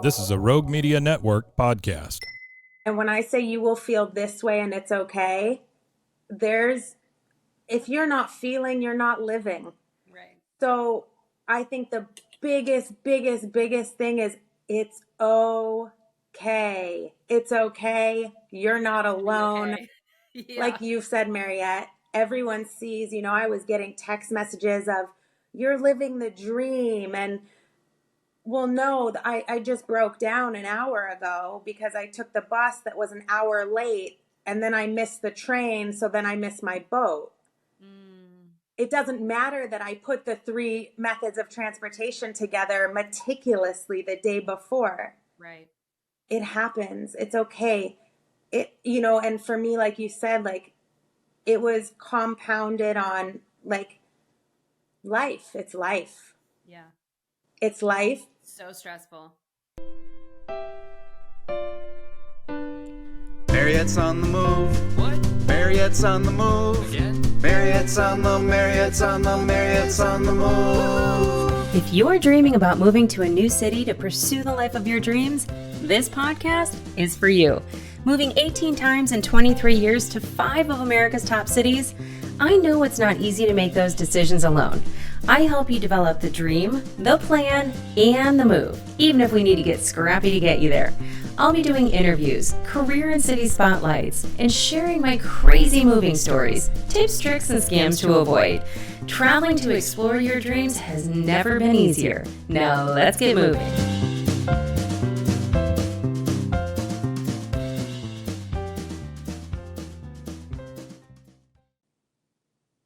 This is a Rogue Media Network podcast. And when I say you will feel this way and it's okay, there's, if you're not feeling, you're not living. Right. So I think the biggest thing is it's okay. It's okay. You're not alone. Okay. Yeah. Like you said, Mariette, everyone sees, I was getting text messages of, you're living the dream. And well, no, I just broke down an hour ago because I took the bus that was an hour late and then I missed the train. So then I missed my boat. It doesn't matter that I put the three methods of transportation together meticulously the day before. Right. It happens. It's okay. And for me, like you said, like it was compounded on like life. It's life. Yeah. It's life. So stressful. Mariette's on the move. What? Mariette's on the move. Again? Mariette's on the move. If you're dreaming about moving to a new city to pursue the life of your dreams, this podcast is for you. Moving 18 times in 23 years to 5 of America's top cities, I know it's not easy to make those decisions alone. I help you develop the dream, the plan, and the move, even if we need to get scrappy to get you there. I'll be doing interviews, career and city spotlights, and sharing my crazy moving stories, tips, tricks, and scams to avoid. Traveling to explore your dreams has never been easier. Now let's get moving.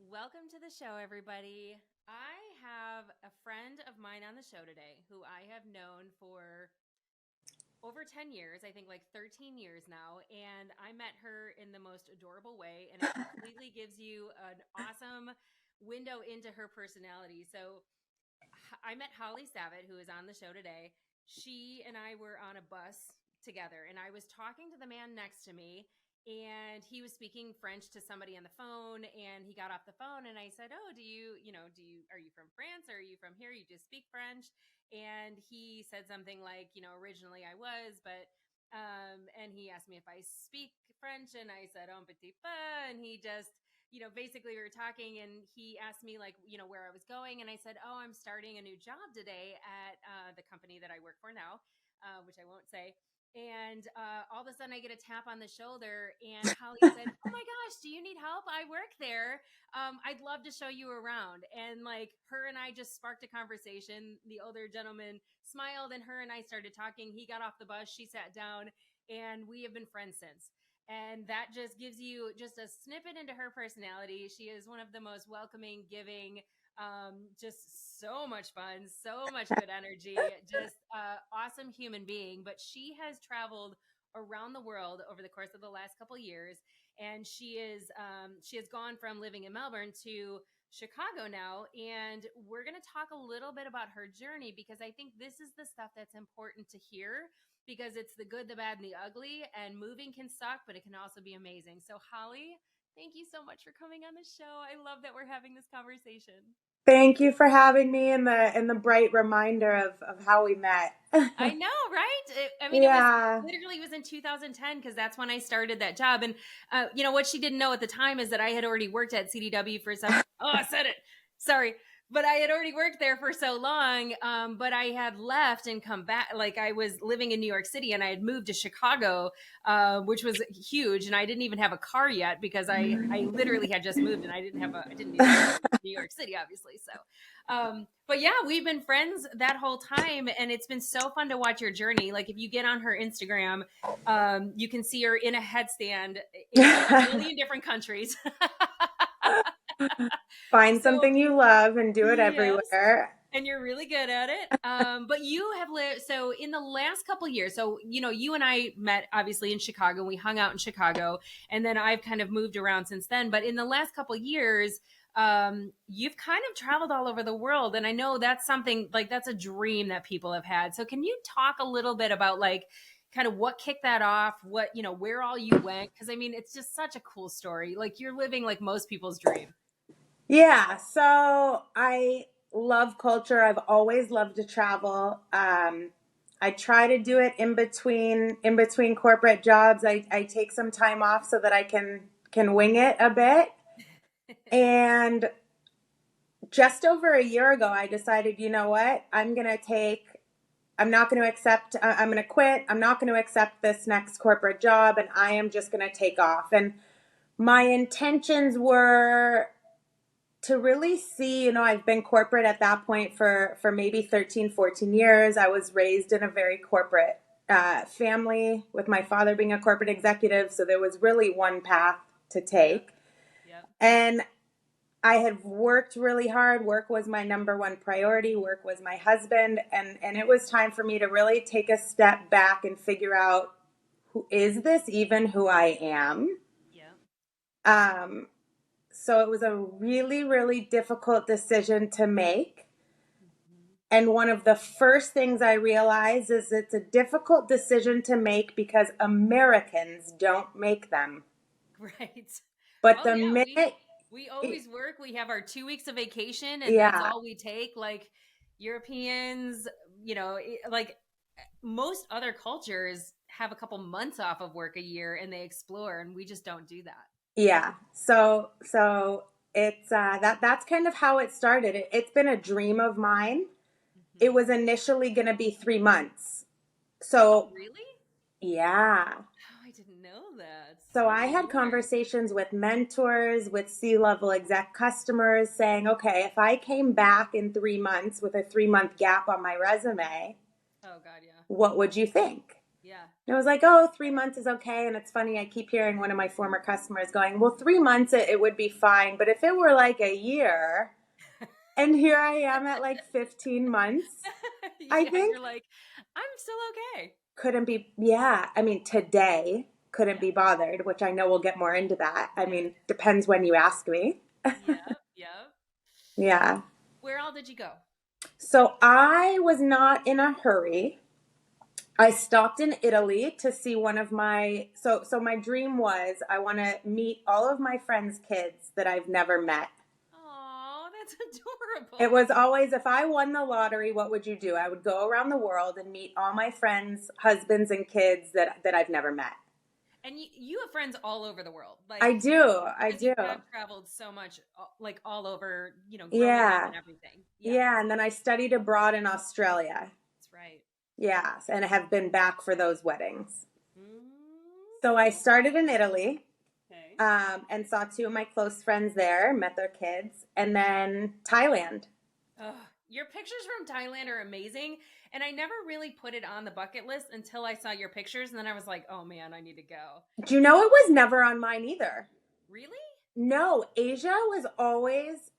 Welcome to the show, everybody. I have a friend of mine on the show today who I have known for over 10 years, I think like 13 years now, and I met her in the most adorable way, and it completely gives you an awesome window into her personality. So I met Hollie Savitt, who is on the show today. She and I were on a bus together, and I was talking to the man next to me, and he was speaking French to somebody on the phone, and he got off the phone, and I said, "Oh, are you from France, or are you from here? You just speak French?" And he said something like, originally I was, but, and he asked me if I speak French, and I said, un petit peu, and he just, basically we were talking, and he asked me like, where I was going, and I said, "Oh, I'm starting a new job today at the company that I work for now," which I won't say. And all of a sudden I get a tap on the shoulder, and Hollie said, "Oh my gosh, do you need help? I work there. I'd love to show you around." And like her and I just sparked a conversation. The older gentleman smiled, and her and I started talking. He got off the bus, she sat down, and we have been friends since. And that just gives you just a snippet into her personality. She is one of the most welcoming, giving, just so much fun, so much good energy, just awesome human being. But she has traveled around the world over the course of the last couple of years, and she has gone from living in Melbourne to Chicago now, and we're going to talk a little bit about her journey, because I think this is the stuff that's important to hear, because it's the good, the bad, and the ugly, and moving can suck, but it can also be amazing. So Hollie, thank you so much for coming on the show. I love that we're having this conversation. Thank you for having me and the bright reminder of how we met. I know, right? Yeah. It was in 2010, because that's when I started that job. And what she didn't know at the time is that I had already worked at CDW for some. Oh, I said it. Sorry. But I had already worked there for so long, but I had left and come back. Like I was living in New York City, and I had moved to Chicago, which was huge. And I didn't even have a car yet, because I literally had just moved, and I didn't need to go to New York City, obviously. So, but yeah, we've been friends that whole time, and it's been so fun to watch your journey. Like if you get on her Instagram, you can see her in a headstand in a million different countries. Find something you love and do it everywhere. And you're really good at it. But you have lived, so in the last couple of years, so, you and I met obviously in Chicago, we hung out in Chicago, and then I've kind of moved around since then. But in the last couple of years, you've kind of traveled all over the world. And I know that's something like, that's a dream that people have had. So can you talk a little bit about like, kind of what kicked that off, what, where all you went? Because I mean, it's just such a cool story. Like you're living like most people's dream. Yeah, so I love culture. I've always loved to travel. I try to do it in between corporate jobs. I take some time off so that I can wing it a bit. And just over a year ago, I decided, you know what? I'm going to quit. I'm not going to accept this next corporate job, and I am just going to take off. And my intentions were to really see, I've been corporate at that point for maybe 13, 14 years. I was raised in a very corporate family with my father being a corporate executive. So there was really one path to take. Yep. And I had worked really hard. Work was my number one priority. Work was my husband. And it was time for me to really take a step back and figure out, is this even who I am? Yeah. So it was a really, really difficult decision to make. And one of the first things I realized is it's a difficult decision to make because Americans don't make them. Right. But Oh, the yeah, minute, we always work. We have our 2 weeks of vacation, and yeah, that's all we take. Like Europeans, like most other cultures have a couple months off of work a year and they explore, and we just don't do that. yeah. So it's that's kind of how it started. It's been a dream of mine. It was initially going to be 3 months. So, Really? yeah. Oh, I didn't know that. So I Good had Lord. conversations with mentors, with C-level exec customers saying, okay, if I came back in 3 months with a 3-month gap on my resume, Oh, God, yeah. what would you think? Yeah. And I was like, oh, 3 months is okay. And it's funny, I keep hearing one of my former customers going, well, 3 months, it would be fine. But if it were like a year, and here I am at like 15 months, I think You're like, I'm still okay. couldn't be, yeah. I mean, today couldn't be bothered, which I know we'll get more into that. I mean, depends when you ask me. Yep. Yeah. Where all did you go? So I was not in a hurry. I stopped in Italy to see one of my, so my dream was I want to meet all of my friends' kids that I've never met. Oh, that's adorable. It was always, if I won the lottery, what would you do? I would go around the world and meet all my friends' husbands and kids that I've never met. And you have friends all over the world. Like I do. You have traveled so much, like all over, growing Yeah. up and everything. Yeah. And then I studied abroad in Australia. That's right. Yeah. And I have been back for those weddings. Mm-hmm. So I started in Italy. Okay. And saw 2 of my close friends there, met their kids, and then Thailand. Your pictures from Thailand are amazing, and I never really put it on the bucket list until I saw your pictures, and then I was like, oh man, I need to go. Do you know it was never on mine either? Really? No, Asia was always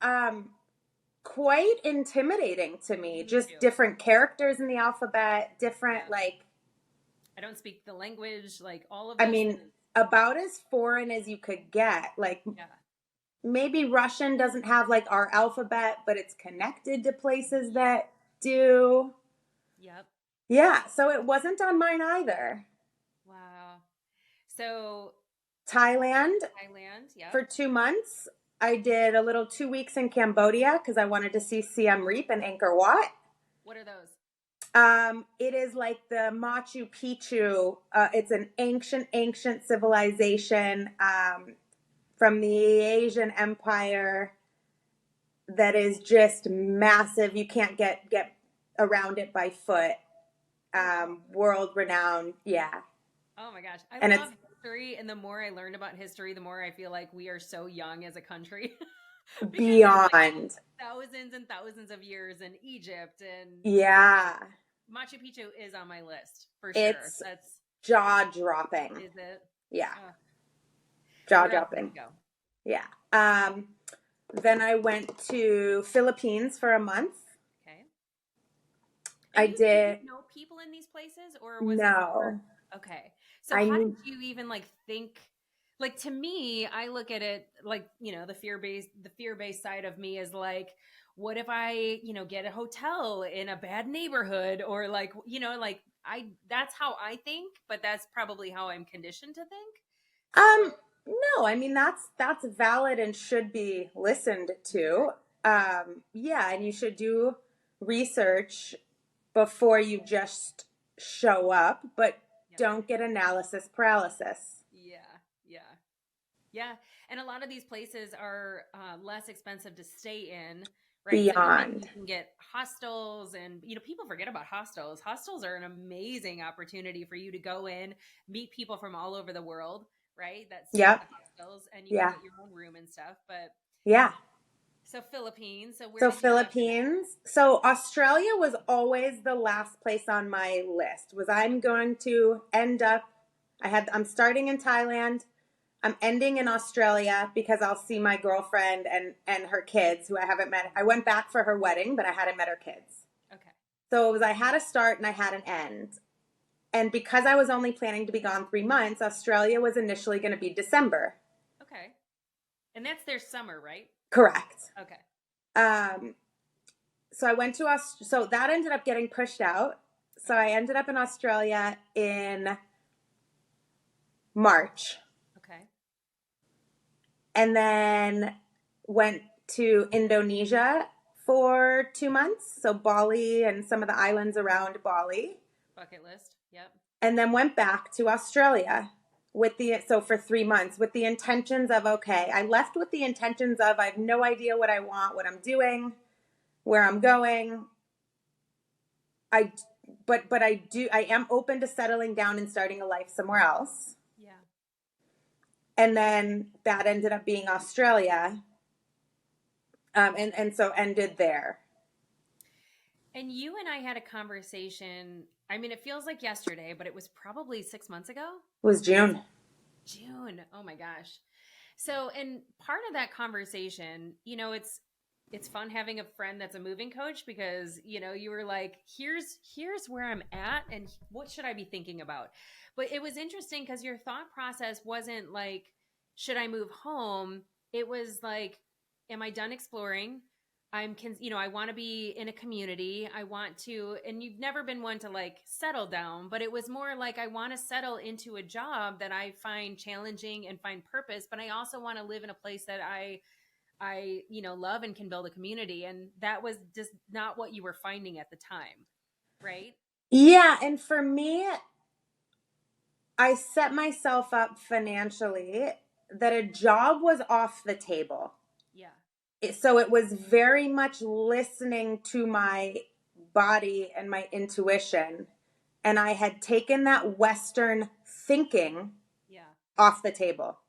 quite intimidating to me. Just different characters in the alphabet, different I don't speak the language, like all of I those mean, things. About as foreign as you could get. Like maybe Russian doesn't have like our alphabet, but it's connected to places that do. Yep. Yeah, so it wasn't on mine either. Wow. So Thailand, yeah. for 2 months. I did a little 2 weeks in Cambodia because I wanted to see Siem Reap and Angkor Wat. What are those? It is like the Machu Picchu. It's an ancient civilization from the Asian Empire that is just massive. You can't get around it by foot. World renowned. Yeah. Oh my gosh. I love history, and the more I learn about history, the more I feel like we are so young as a country. Beyond. Like thousands and thousands of years in Egypt, and Machu Picchu is on my list for sure. That's jaw-dropping. Is it? Yeah. Jaw-dropping. Yeah. Then I went to Philippines for a month. Okay. And did you know people in these places, or was no? Okay. So how did you even think? Like, to me, I look at it like, the fear-based side of me is like, what if I, get a hotel in a bad neighborhood, or that's how I think, but that's probably how I'm conditioned to think. No, I mean, that's valid and should be listened to. And you should do research before you just show up, but Yeah. don't get analysis paralysis. Yeah. Yeah. Yeah. And a lot of these places are less expensive to stay in, right? So Beyond. you can get hostels, and, people forget about hostels. Hostels are an amazing opportunity for you to go in, meet people from all over the world, right? That stay at Yep. the hostels, and you Yeah. can get your own room and stuff. But Yeah. so Philippines. So where So did you go after that? Philippines. So Australia was always the last place on my list. Was I'm going to end up I'm starting in Thailand. I'm ending in Australia because I'll see my girlfriend and her kids who I haven't met. I went back for her wedding, but I hadn't met her kids. Okay. So it was I had a start and I had an end. And because I was only planning to be gone 3 months, Australia was initially going to be December. Okay. And that's their summer, right? Correct. Okay. So I went to so that ended up getting pushed out. So I ended up in Australia in March. Okay. And then went to Indonesia for 2 months. So Bali and some of the islands around Bali. Bucket list. Yep. And then went back to Australia for 3 months with the intentions of, okay, I left with the intentions of, I have no idea what I want, what I'm doing, where I'm going. I am open to settling down and starting a life somewhere else. Yeah. And then that ended up being Australia. And so ended there. And you and I had a conversation. I mean, it feels like yesterday, but it was probably 6 months ago. It was June. June. Oh my gosh. So, and part of that conversation, it's fun having a friend that's a moving coach, because, you were like, here's where I'm at and what should I be thinking about? But it was interesting because your thought process wasn't like, should I move home? It was like, am I done exploring? I want to be in a community. I want to, and you've never been one to like settle down, but it was more like, I want to settle into a job that I find challenging and find purpose, but I also want to live in a place that I love and can build a community. And that was just not what you were finding at the time. Right. Yeah. And for me, I set myself up financially that a job was off the table. Yeah. So it was very much listening to my body and my intuition. And I had taken that Western thinking off the table.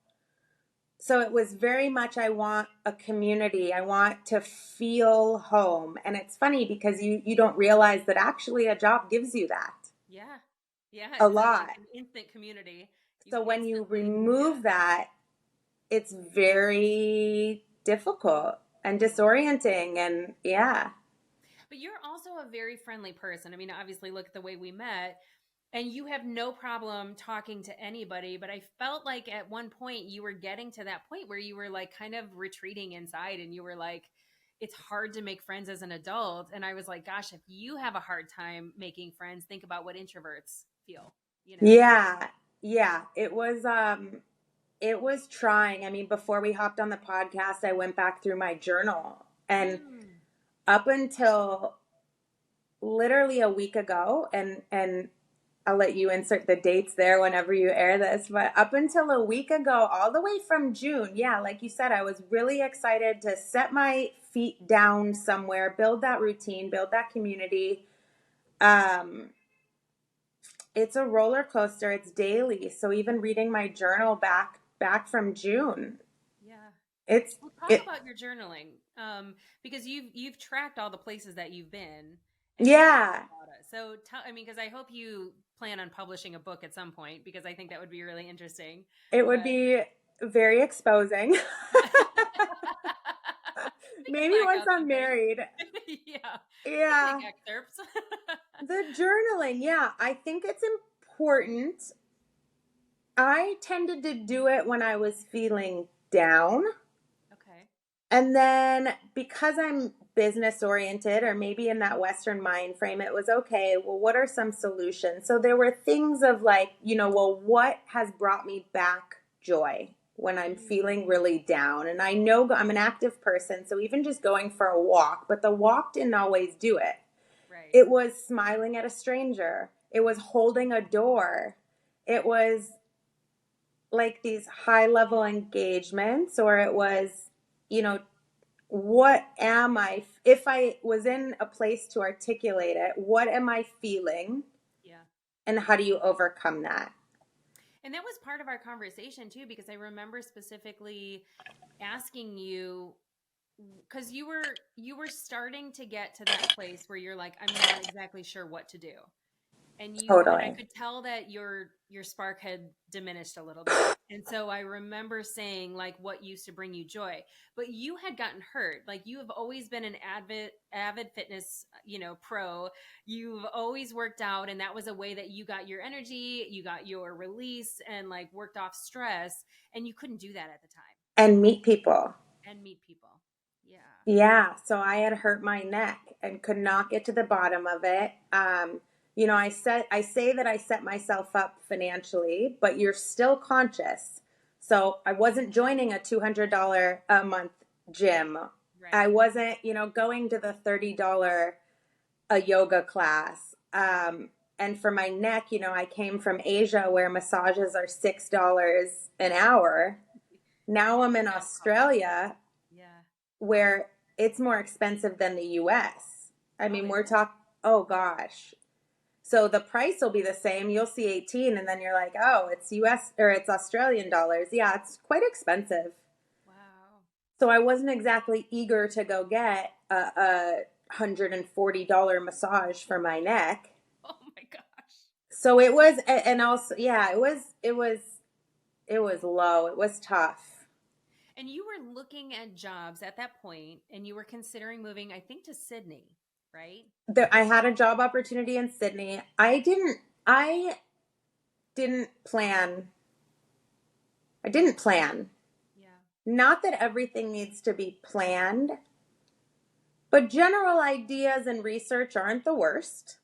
So it was very much, I want a community. I want to feel home. And it's funny because you don't realize that actually a job gives you that. Yeah. Yeah. A lot. Like an instant community. So when you remove that, it's very difficult and disorienting, and yeah. But you're also a very friendly person. I mean, obviously, look at the way we met, and you have no problem talking to anybody. But I felt like at one point you were getting to that point where you were like kind of retreating inside, and you were like, it's hard to make friends as an adult. And I was like, gosh, if you have a hard time making friends, think about what introverts feel. Yeah. It was trying. I mean, before we hopped on the podcast, I went back through my journal, and up until literally a week ago, and I'll let you insert the dates there whenever you air this, but up until a week ago, all the way from June, like you said, I was really excited to set my feet down somewhere, build that routine, build that community. It's a roller coaster. It's daily. So even reading my journal back from June. Yeah. Talk about your journaling. Because you've tracked all the places that you've been. Yeah. So because I hope you plan on publishing a book at some point, because I think that would be really interesting. It would be very exposing. Maybe once I'm married. Yeah. Take excerpts. The journaling, I think it's important. I tended to do it when I was feeling down. Okay. And then because I'm business oriented, or maybe in that Western mind frame, it was okay, well, what are some solutions? So there were things of like, what has brought me back joy when I'm feeling really down? And I know I'm an active person, so even just going for a walk, but the walk didn't always do it. Right. It was smiling at a stranger. It was holding a door. It was like these high level engagements, or it was, you know, what am I, if I was in a place to articulate it, what am I feeling? Yeah. And how do you overcome that? And that was part of our conversation too, because I remember specifically asking you, because you were starting to get to that place where you're like, I'm not exactly sure what to do. And I Totally. could tell that your spark had diminished a little bit. And so I remember saying, like, what used to bring you joy, but you had gotten hurt. Like, you have always been an avid fitness, pro. You've always worked out, and that was a way that you got your energy, you got your release, and like worked off stress. And you couldn't do that at the time. And meet people. And meet people. Yeah. Yeah. So I had hurt my neck and could not get to the bottom of it. I say that I set myself up financially, but you're still conscious. So I wasn't joining a $200 a month gym. Right. I wasn't, going to the $30 a yoga class. And for my neck, I came from Asia where massages are $6 an hour. Now I'm in Australia. Yeah. Where it's more expensive than the US. I mean, we're talking, oh gosh. So the price will be the same. You'll see 18 and then you're like, oh, it's US or it's Australian dollars. Yeah, it's quite expensive. Wow. So I wasn't exactly eager to go get a $140 massage for my neck. Oh my gosh. So it was, and also, yeah, it was low. It was tough. And you were looking at jobs at that point, and you were considering moving, I think, to Sydney, right? I had a job opportunity in Sydney. I didn't plan. Yeah. Not that everything needs to be planned, but general ideas and research aren't the worst.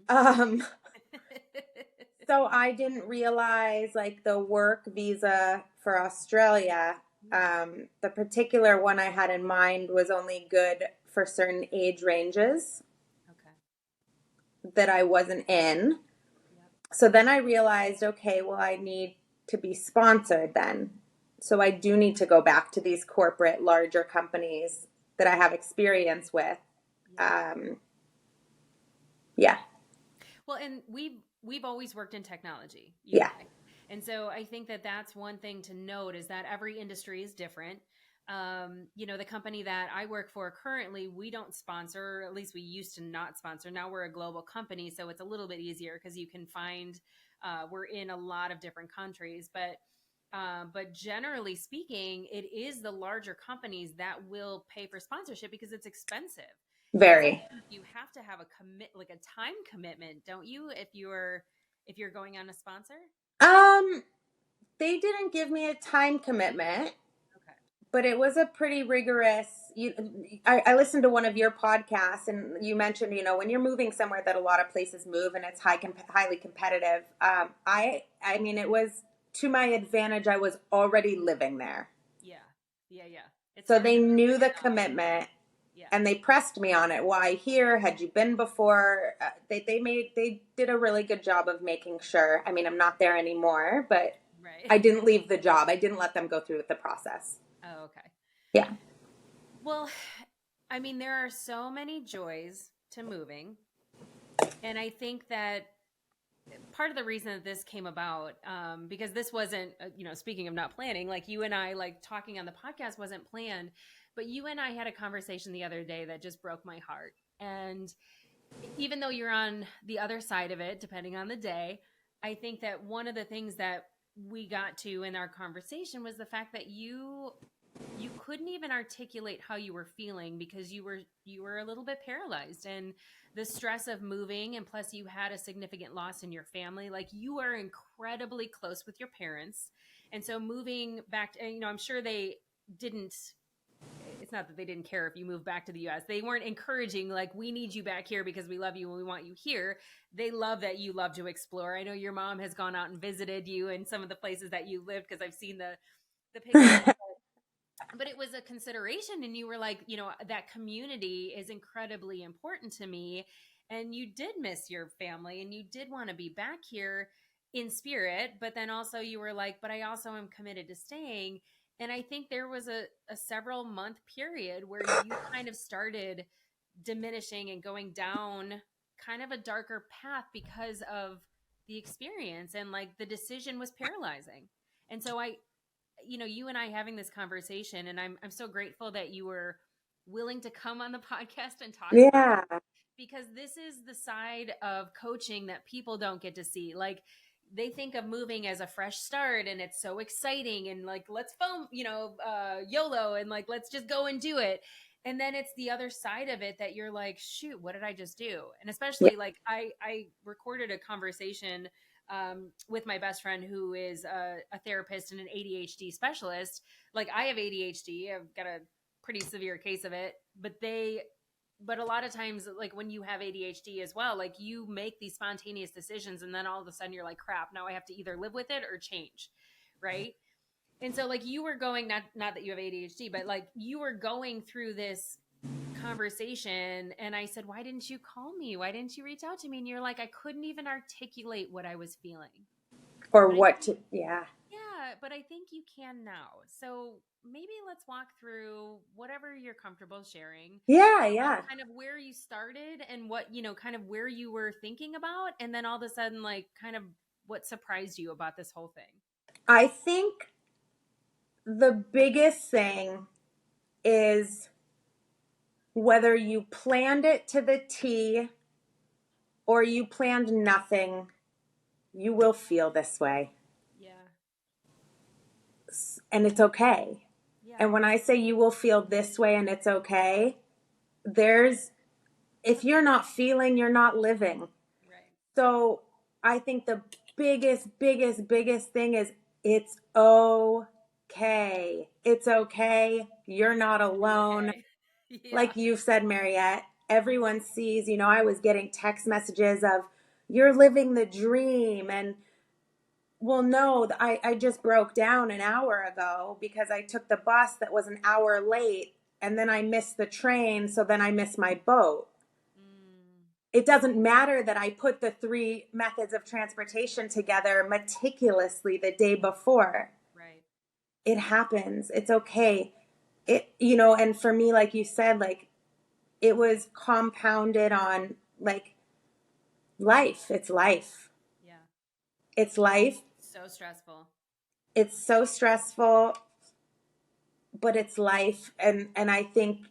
Mm-hmm. So I didn't realize like the work visa for Australia. The particular one I had in mind was only good for certain age ranges that I wasn't in. Yep. So then I realized, okay, well, I need to be sponsored then. So I do need to go back to these corporate larger companies that I have experience with. Yeah. Well, and we've always worked in technology. Yeah. And so I think that that's one thing to note is that every industry is different. The company that I work for currently, we don't sponsor, at least we used to not sponsor. Now we're a global company, so it's a little bit easier because you can find, we're in a lot of different countries, but generally speaking, it is the larger companies that will pay for sponsorship because it's expensive. Very. You have to have a time commitment, don't you? If you're going on a sponsor? They didn't give me a time commitment. Okay. But it was a pretty rigorous. I listened to one of your podcasts, and you mentioned, when you're moving somewhere that a lot of places move, and it's highly competitive. I mean, it was to my advantage. I was already living there. Yeah. So they knew the commitment, yeah. And they pressed me on it. Why here? Had you been before? They did a really good job of making sure. I mean, I'm not there anymore, but right. I didn't leave the job. I didn't let them go through with the process. Oh, okay. Yeah. Well, I mean, there are so many joys to moving. And I think that part of the reason that this came about, because this wasn't, speaking of not planning, like you and I, like talking on the podcast wasn't planned, but you and I had a conversation the other day that just broke my heart. And even though you're on the other side of it, depending on the day, I think that one of the things that we got to in our conversation was the fact that you couldn't even articulate how you were feeling because you were a little bit paralyzed, and the stress of moving, and plus you had a significant loss in your family. Like, you are incredibly close with your parents, and so moving back to, I'm sure they didn't, it's not that they didn't care if you moved back to the US. They weren't encouraging, like, we need you back here because we love you and we want you here. They love that you love to explore. I know your mom has gone out and visited you in some of the places that you lived because I've seen the pictures. But it was a consideration, and you were like, that community is incredibly important to me. and you did miss your family and you did want to be back here in spirit, but then also you were like, but I also am committed to staying. And I think there was a several month period where you kind of started diminishing and going down kind of a darker path because of the experience, and like the decision was paralyzing. And so you and I having this conversation, and I'm so grateful that you were willing to come on the podcast and talk about Yeah. it, because this is the side of coaching that people don't get to see. Like, they think of moving as a fresh start and it's so exciting and like, let's foam, YOLO, and like, let's just go and do it. And then it's the other side of it that you're like, shoot, what did I just do? And Yeah. especially like I recorded a conversation with my best friend who is a therapist and an ADHD specialist. Like, I have ADHD. I've got a pretty severe case of it, but a lot of times, like when you have ADHD as well, like you make these spontaneous decisions and then all of a sudden you're like, crap, now I have to either live with it or change. Right. And so like you were going, not that you have ADHD, but like you were going through this conversation, and I said, why didn't you call me? Why didn't you reach out to me? And you're like, I couldn't even articulate what I was feeling. Or But what to, yeah. yeah, but I think you can now. So maybe let's walk through whatever you're comfortable sharing. Yeah. Yeah. Kind of where you started and what, kind of where you were thinking about. And then all of a sudden, like, kind of what surprised you about this whole thing. I think the biggest thing is whether you planned it to the T or you planned nothing, you will feel this way. Yeah. And it's okay. Yeah. And when I say you will feel this way and it's okay, if you're not feeling, you're not living. Right. So I think the biggest thing is it's okay. It's okay. You're not alone. Okay. Yeah. Like you've said, Mariette, everyone sees, I was getting text messages of, you're living the dream. And well, no, I just broke down an hour ago because I took the bus that was an hour late, and then I missed the train. So then I missed my boat. It doesn't matter that I put the 3 methods of transportation together meticulously the day before. Right. It happens. It's okay. And for me, like you said, like it was compounded on like life. It's life. Yeah. It's life. So stressful. It's so stressful, but it's life. And I think,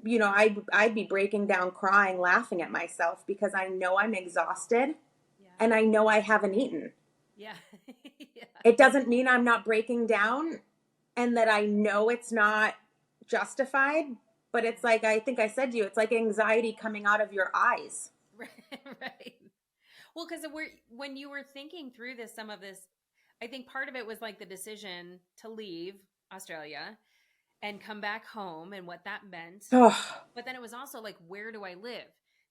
I'd be breaking down, crying, laughing at myself because I know I'm exhausted and I know I haven't eaten. Yeah. Yeah. It doesn't mean I'm not breaking down and that I know it's not justified, but it's like, I think I said to you, it's like anxiety coming out of your eyes. Right. Well, because when you were thinking through some of this, I think part of it was like the decision to leave Australia and come back home and what that meant. But then it was also like, where do I live?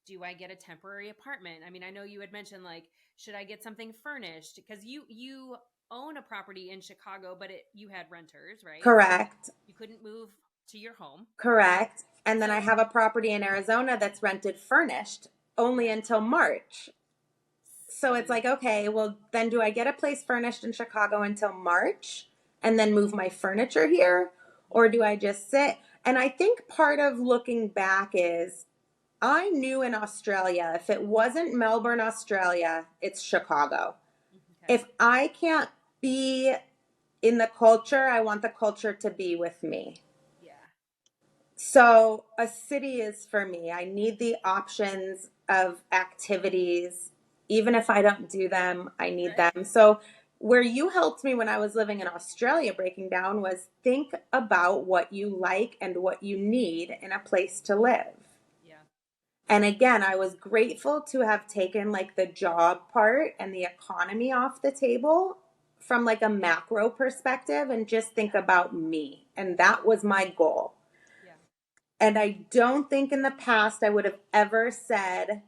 Do I get a temporary apartment? I mean, I know you had mentioned like, should I get something furnished? Because you own a property in Chicago, but you had renters, right? Correct. You couldn't move to your home. Correct. And then I have a property in Arizona that's rented furnished only until March. So it's like, okay, well, then do I get a place furnished in Chicago until March and then move my furniture here? Or do I just sit? And I think part of looking back is I knew in Australia, if it wasn't Melbourne, Australia, it's Chicago. Okay. If I can't be in the culture, I want the culture to be with me. Yeah. So a city is for me. I need the options of activities. Even if I don't do them, I need them. So where you helped me when I was living in Australia breaking down was think about what you like and what you need in a place to live. Yeah. And again, I was grateful to have taken like the job part and the economy off the table from like a macro perspective and just think about me. And that was my goal. Yeah. And I don't think in the past I would have ever said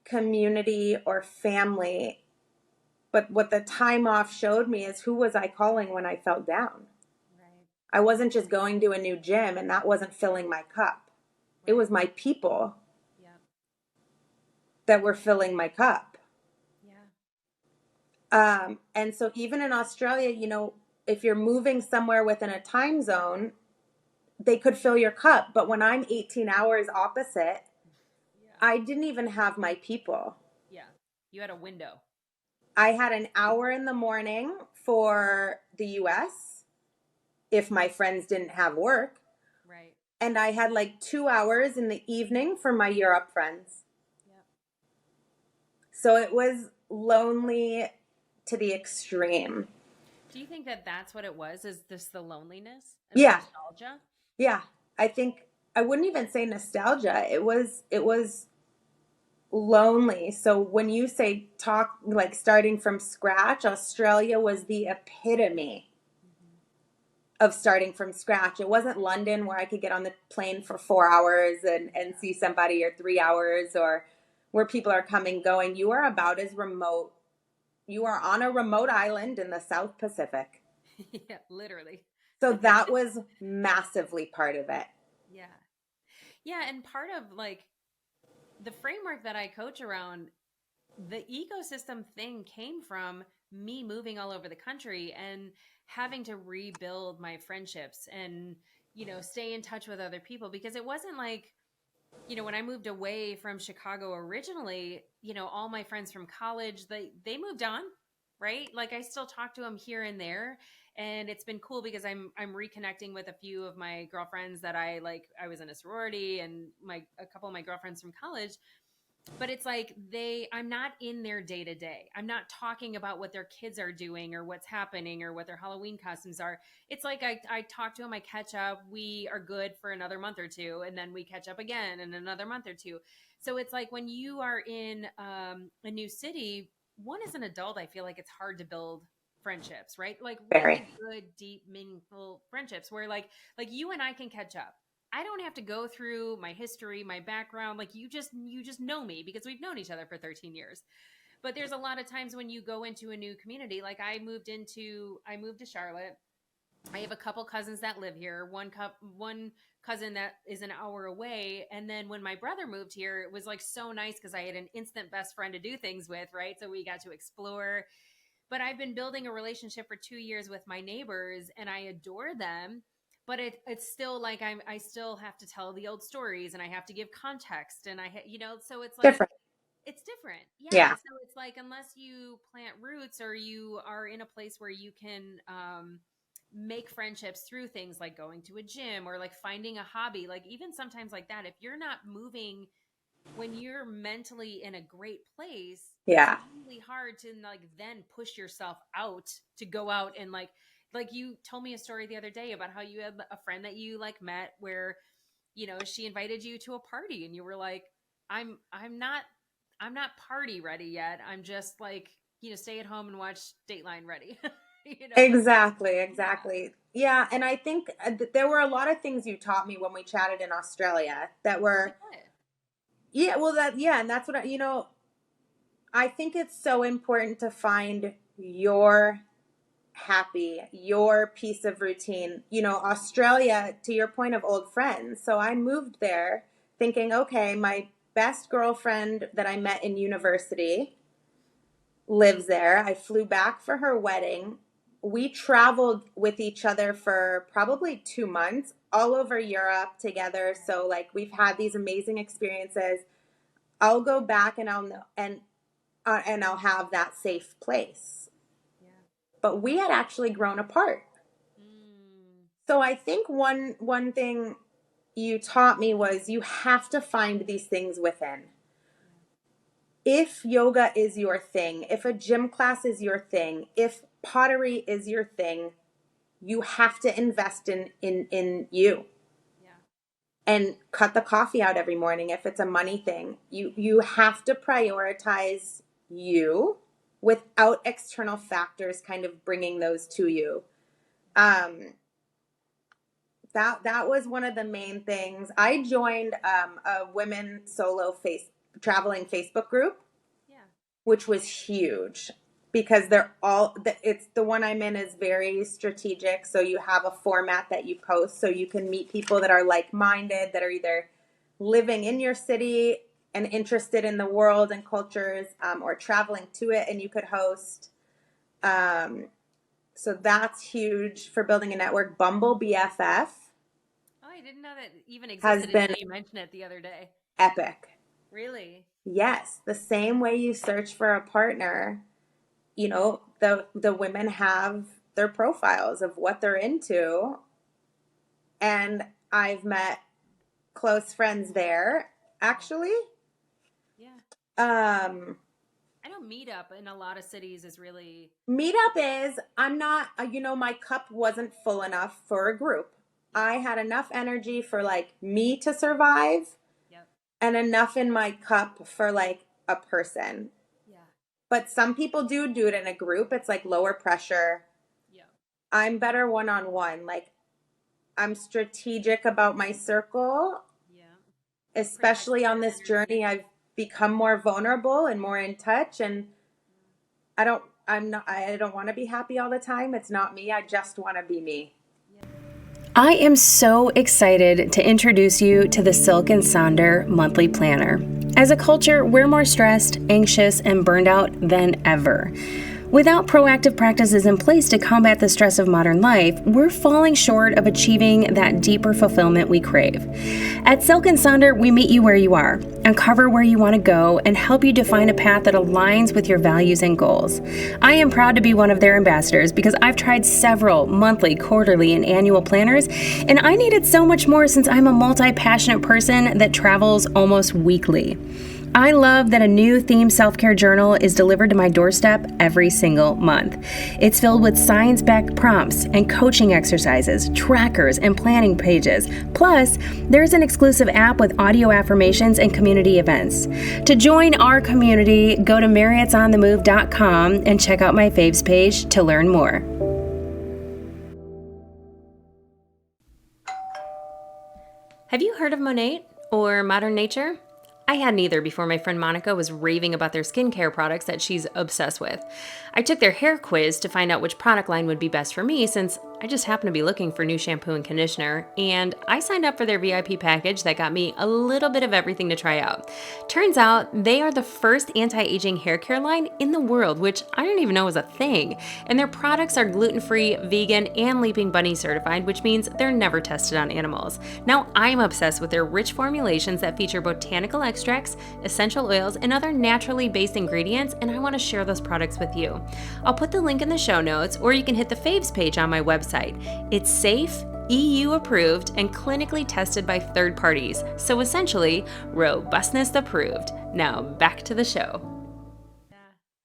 community or family. But what the time off showed me is who was I calling when I felt down? Right. I wasn't just going to a new gym and that wasn't filling my cup. Right. It was my people. Yeah. that were filling my cup. Yeah. And so even in Australia, you know, if you're moving somewhere within a time zone, they could fill your cup. But when I'm 18 hours opposite, Yeah. I didn't even have my people. Yeah. You had a window. I had an hour in the morning for the US if my friends didn't have work. Right. And I had like 2 hours in the evening for my Europe friends. Yep. So it was lonely to the extreme. Do you think that that's what it was? Is this the loneliness and Yeah. nostalgia? Yeah. I think I wouldn't even say nostalgia. It was lonely. So when you say talk like starting from scratch, Australia was the epitome of starting from scratch. It wasn't London where I could get on the plane for 4 hours and see somebody, or 3 hours, or where people are coming, going. You are about as remote. You are on a remote island in the South Pacific. Yeah, literally. So that was massively part of it. Yeah. Yeah. And part of like the framework that I coach around, the ecosystem thing came from me moving all over the country and having to rebuild my friendships and, stay in touch with other people, because it wasn't like, when I moved away from Chicago originally, all my friends from college, they moved on, right? Like I still talk to them here and there, and it's been cool because I'm reconnecting with a few of my girlfriends that I was in a sorority, and a couple of my girlfriends from college. But it's like I'm not in their day to day. I'm not talking about what their kids are doing or what's happening or what their Halloween costumes are. It's like I talk to them, I catch up, we are good for another month or two, and then we catch up again in another month or two. So it's like when you are in a new city, one, as an adult, I feel like it's hard to build friendships, right? Like Very. really good, deep, meaningful friendships where like you and I can catch up. I don't have to go through my history, my background. Like you just know me because we've known each other for 13 years. But there's a lot of times when you go into a new community, like I moved to Charlotte. I have a couple cousins that live here. One cousin that is an hour away. And then when my brother moved here, it was like so nice because I had an instant best friend to do things with, right? So we got to explore. But I've been building a relationship for 2 years with my neighbors, and I adore them. But it's still like I still have to tell the old stories, and I have to give context, and so it's like Different. it's different. Yeah. Yeah. So it's like unless you plant roots or you are in a place where you can make friendships through things like going to a gym or like finding a hobby, like even sometimes like that, if you're not moving when you're mentally in a great place, Yeah. it's really hard to like then push yourself out to go out and like you told me a story the other day about how you had a friend that you like met where she invited you to a party and you were like, I'm not party ready yet. I'm just like, stay at home and watch Dateline ready. Exactly. Yeah. And I think there were a lot of things you taught me when we chatted in Australia that were, yeah, well, and that's what I think it's so important to find your your piece of routine. Australia, to your point of old friends. So I moved there thinking, okay, my best girlfriend that I met in university lives there. I flew back for her wedding. We traveled with each other for probably 2 months all over Europe together. So like we've had these amazing experiences. I'll go back and I'll know and I'll have that safe place. Yeah. But we had actually grown apart. So I think one thing you taught me was you have to find these things within. If yoga is your thing, if a gym class is your thing, if pottery is your thing, you have to invest in you. Yeah. And cut the coffee out every morning if it's a money thing. You have to prioritize you without external factors kind of bringing those to you. That was one of the main things. I joined a women solo traveling Facebook group, which was huge because it's the one I'm in is very strategic. So you have a format that you post so you can meet people that are like-minded, that are either living in your city and interested in the world and cultures, or traveling to it, and you could host. So that's huge for building a network. Bumble BFF Oh, I didn't know that even has existed been until you mentioned it the other day. epic. Really? Yes, the same way you search for a partner, you know, the women have their profiles of what they're into, and I've met close friends there, actually. Yeah. Um, I know Meetup in a lot of cities is really. Meetup is, I'm not, my cup wasn't full enough for a group. I had enough energy for like me to survive Yep. and enough in my cup for like a person. Yeah. But some people do it in a group. It's like lower pressure. Yeah. I'm better one-on-one. Like, I'm strategic about my circle, Yeah. especially on this journey. I've become more vulnerable and more in touch, and I don't want to be happy all the time. It's not me. I just want to be me. I am so excited to introduce you to the Silk and Sonder monthly planner. As a culture, we're more stressed, anxious, and burned out than ever. Without proactive practices in place to combat the stress of modern life, we're falling short of achieving that deeper fulfillment we crave. At Silk and Sonder, we meet you where you are, uncover where you want to go, and help you define a path that aligns with your values and goals. I am proud to be one of their ambassadors because I've tried several monthly, quarterly, and annual planners, and I needed so much more since I'm a multi-passionate person that travels almost weekly. I love that a new theme self-care journal is delivered to my doorstep every single month. It's filled with science-backed prompts and coaching exercises, trackers, and planning pages. Plus, there's an exclusive app with audio affirmations and community events. To join our community, go to marriottsonthemove.com and check out my faves page to learn more. Have you heard of Monat or Modern Nature? I hadn't either before my friend Monica was raving about their skincare products that she's obsessed with. I took their hair quiz to find out which product line would be best for me since I just happen to be looking for new shampoo and conditioner, and I signed up for their VIP package that got me a little bit of everything to try out. Turns out they are the first anti-aging hair care line in the world, which I didn't even know was a thing, and their products are gluten-free, vegan, and Leaping Bunny certified, which means they're never tested on animals. Now I'm obsessed with their rich formulations that feature botanical extracts, essential oils, and other naturally based ingredients, and I want to share those products with you. I'll put the link in the show notes, or you can hit the faves page on my website. It's safe, EU approved, and clinically tested by third parties, so essentially robustness approved. Now back to the show. Yeah.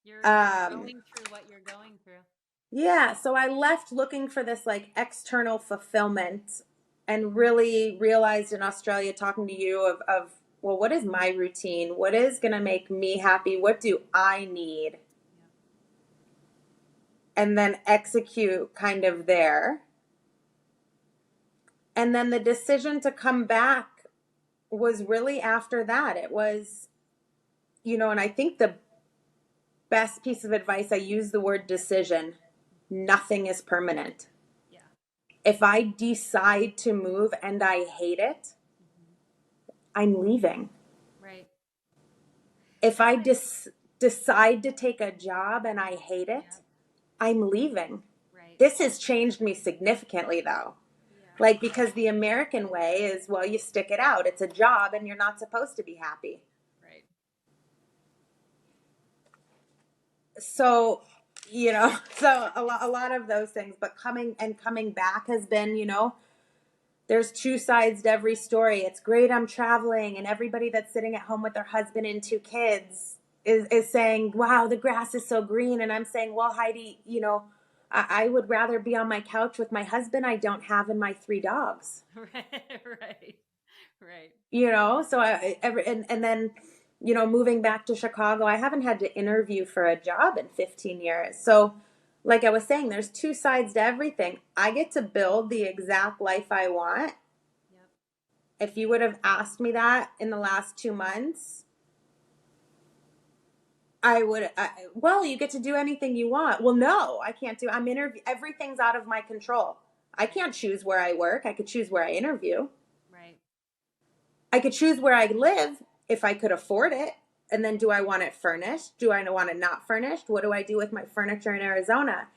You're going through what you're going through. Yeah, so I left looking for this like external fulfillment and really realized in Australia, talking to you, of well, what is my routine? What is going to make me happy? What do I need? And then execute kind of there. And then the decision to come back was really after that. It was, and I think the best piece of advice, I use the word decision. Nothing is permanent. Yeah. If I decide to move and I hate it, I'm leaving. Right. If I decide to take a job and I hate it, I'm leaving. Right. This has changed me significantly, though. Like, because the American way is, well, you stick it out. It's a job and you're not supposed to be happy. Right. So, so a lot of those things, but coming back has been, there's two sides to every story. It's great I'm traveling, and everybody that's sitting at home with their husband and 2 kids is saying, wow, the grass is so green. And I'm saying, well, Heidi, I would rather be on my couch with my husband I don't have and my 3 dogs. Right. So and then, moving back to Chicago, I haven't had to interview for a job in 15 years. So like I was saying, there's 2 sides to everything. I get to build the exact life I want. Yep. If you would have asked me that in the last 2 months, well, you get to do anything you want. Well, no, I can't do. Everything's out of my control. I can't choose where I work. I could choose where I interview. Right. I could choose where I live if I could afford it. And then do I want it furnished? Do I want it not furnished? What do I do with my furniture in Arizona?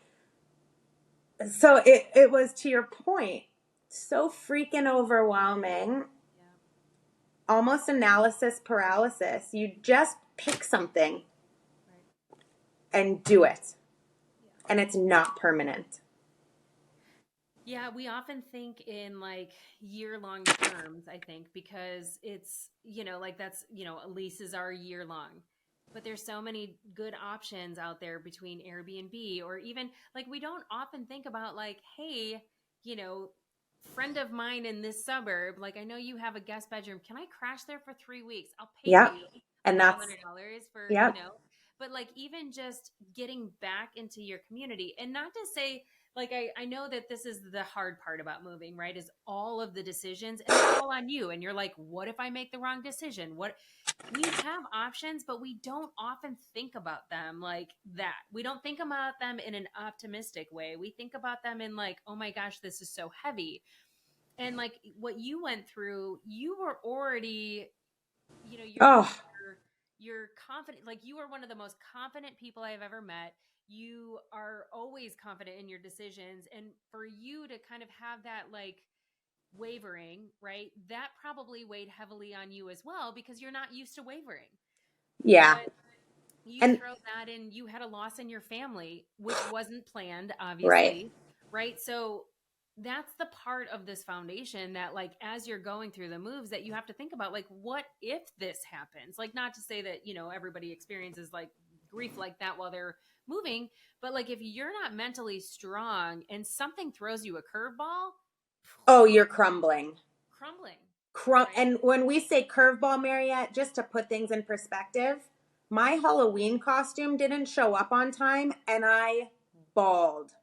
So it was, to your point, so freaking overwhelming, almost analysis paralysis. You just pick something and do it. And it's not permanent. Yeah, we often think in like year-long terms, I think, because it's, like that's, leases are year-long. But there's so many good options out there between Airbnb or even like we don't often think about like, hey, friend of mine in this suburb, like I know you have a guest bedroom. Can I crash there for 3 weeks? I'll pay Yep. you And that's $500 for, yep. But like even just getting back into your community and not to say like I know that this is the hard part about moving, right? Is all of the decisions and they're all on you. And you're like, what if I make the wrong decision? What we have options, but we don't often think about them like that. We don't think about them in an optimistic way. We think about them in like, oh my gosh, this is so heavy. And like what you went through, you were already, you're confident. Like you are one of the most confident people I've ever met. You are always confident in your decisions. And for you to kind of have that like wavering, right? That probably weighed heavily on you as well because you're not used to wavering. Yeah. But you And throw that in, you had a loss in your family, which wasn't planned, right. obviously. Right. So that's the part of this foundation that like as you're going through the moves that you have to think about like what if this happens, like not to say that everybody experiences like grief like that while they're moving, but like if you're not mentally strong and something throws you a curveball, Oh, you're crumbling. Right? And when we say curveball, Mariette, just to put things in perspective, my Halloween costume didn't show up on time and I bawled.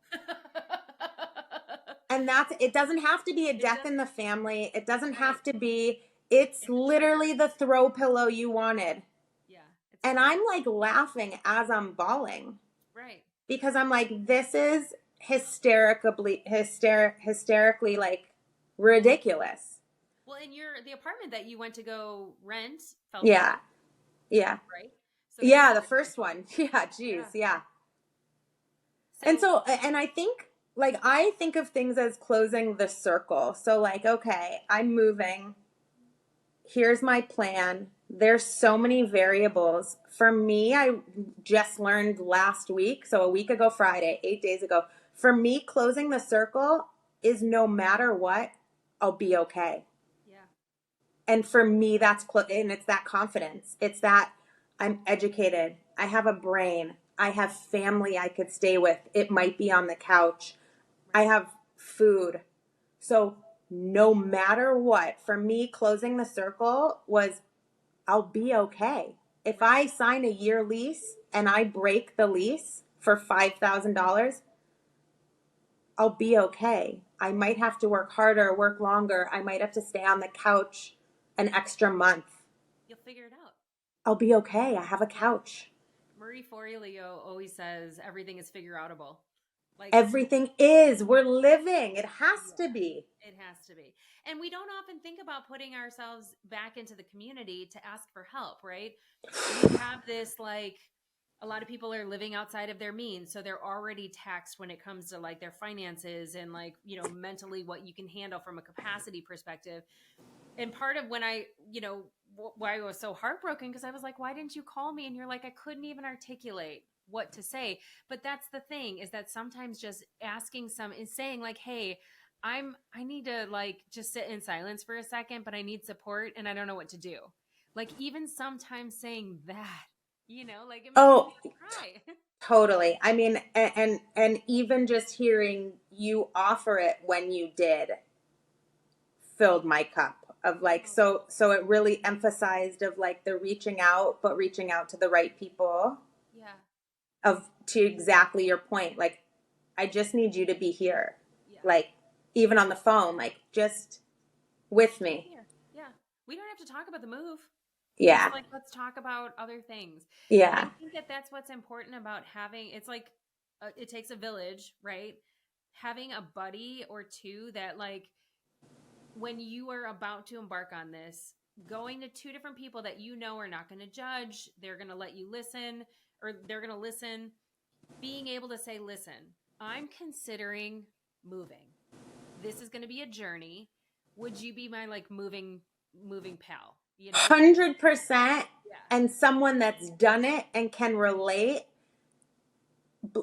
And it doesn't have to be a death in the family. It doesn't have to be, it's literally the throw pillow you wanted. Yeah. And I'm like laughing as I'm bawling. Right. Because I'm like, this is hysterically like ridiculous. Well, in the apartment that you went to go rent fell Yeah. down. Yeah. Right? So Yeah, the first one. Yeah, geez. Yeah. So, And I think of things as closing the circle. So like, okay, I'm moving. Here's my plan. There's so many variables. For me, I just learned last week, so a week ago Friday, 8 days ago, for me, closing the circle is no matter what, I'll be okay. yeah. And for me, and it's that confidence. It's that I'm educated. I have a brain. I have family I could stay with. It might be on the couch. I have food. So no matter what, for me, closing the circle was, I'll be okay. If I sign a year lease and I break the lease for $5,000, I'll be okay. I might have to work harder, work longer. I might have to stay on the couch an extra month. You'll figure it out. I'll be okay. I have a couch. Marie Forleo always says everything is figure outable. Like everything is. We're living. It has to be. It has to be. And we don't often think about putting ourselves back into the community to ask for help, right? We have this like a lot of people are living outside of their means, so they're already taxed when it comes to like their finances and like, mentally what you can handle from a capacity perspective. And part of when why I was so heartbroken because I was like, why didn't you call me? And you're like, I couldn't even articulate what to say. But that's the thing is that sometimes just asking is saying like, hey, I need to like just sit in silence for a second, but I need support and I don't know what to do. Like even sometimes saying that, like it makes me cry. Totally. I mean, and even just hearing you offer it when you did filled my cup of like, so it really emphasized of like the reaching out, but reaching out to the right people. Yeah. To exactly your point. Like, I just need you to be here. Yeah. Like, even on the phone, like just with me. Yeah. We don't have to talk about the move. Yeah. Like, let's talk about other things. Yeah. I think that's what's important about having, it's like, it takes a village, right? Having a buddy or two that like, when you are about to embark on this, going to two different people that you know are not going to judge, they're going to let you listen, or they're going to listen, being able to say, listen, I'm considering moving. This is going to be a journey. Would you be my like moving pal? You know, 100%. yeah. And someone that's done it and can relate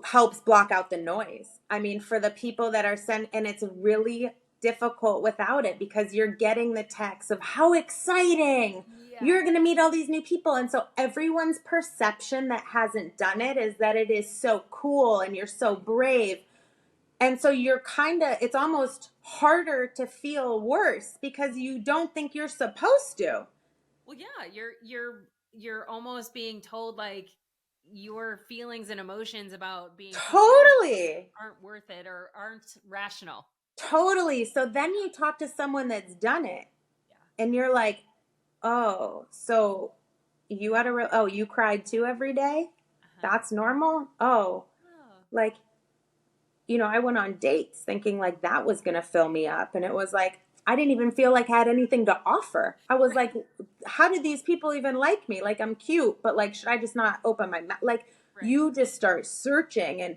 helps block out the noise. I mean, for the people that are sent, and it's really difficult without it because you're getting the text of how exciting. Yeah. You're going to meet all these new people. And so everyone's perception that hasn't done it is that it is so cool and you're so brave. And so you're kind of, it's almost harder to feel worse because you don't think you're supposed to. Well, yeah, you're almost being told like your feelings and emotions about being Totally aren't worth it or aren't rational. Totally. So then you talk to someone that's done it, and you're like, oh, so you had you cried too every day? That's normal? Oh, like, I went on dates thinking like that was going to fill me up. And it was like, I didn't even feel like I had anything to offer. I was like, how did these people even like me? Like, I'm cute, but like, should I just not open my mouth? Like, you just start searching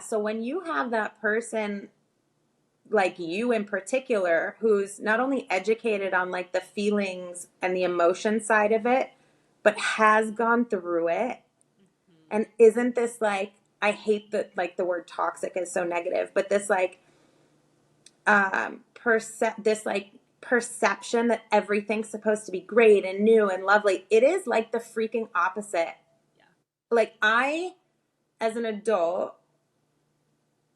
so when you have that person like you in particular, who's not only educated on like the feelings and the emotion side of it, but has gone through it. And isn't this like, I hate that like the word toxic is so negative, but this like, perception that everything's supposed to be great and new and lovely. It is like the freaking opposite. Yeah. Like as an adult,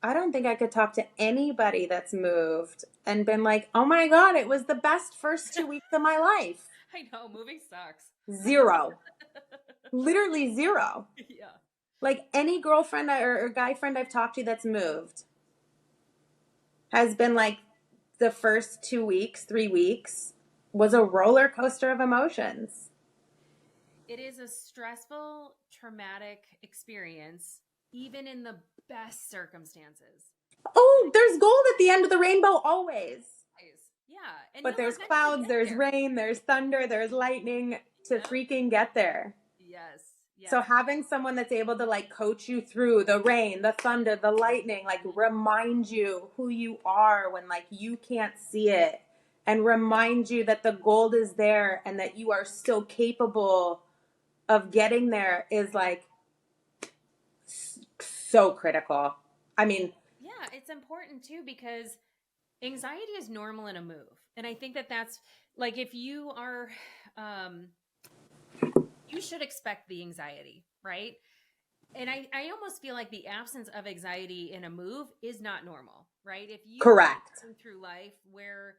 I don't think I could talk to anybody that's moved and been like, oh my God, it was the best first 2 weeks of my life. I know, moving sucks. Zero. Literally zero. Yeah. Like any girlfriend or guy friend I've talked to that's moved has been like the first 2 weeks, 3 weeks was a roller coaster of emotions. It is a stressful, traumatic experience, even in the best circumstances. Oh, there's gold at the end of the rainbow always. Yeah. But there's clouds, there's rain, there's thunder, there's lightning to freaking get there. Yes. So having someone that's able to like coach you through the rain, the thunder, the lightning, like remind you who you are when like you can't see it, and remind you that the gold is there and that you are still capable of getting there is like so critical. I mean, yeah, it's important too because anxiety is normal in a move. And I think that that's like, if you are, you should expect the anxiety, right? And I almost feel like the absence of anxiety in a move is not normal, right? If you correct through life where,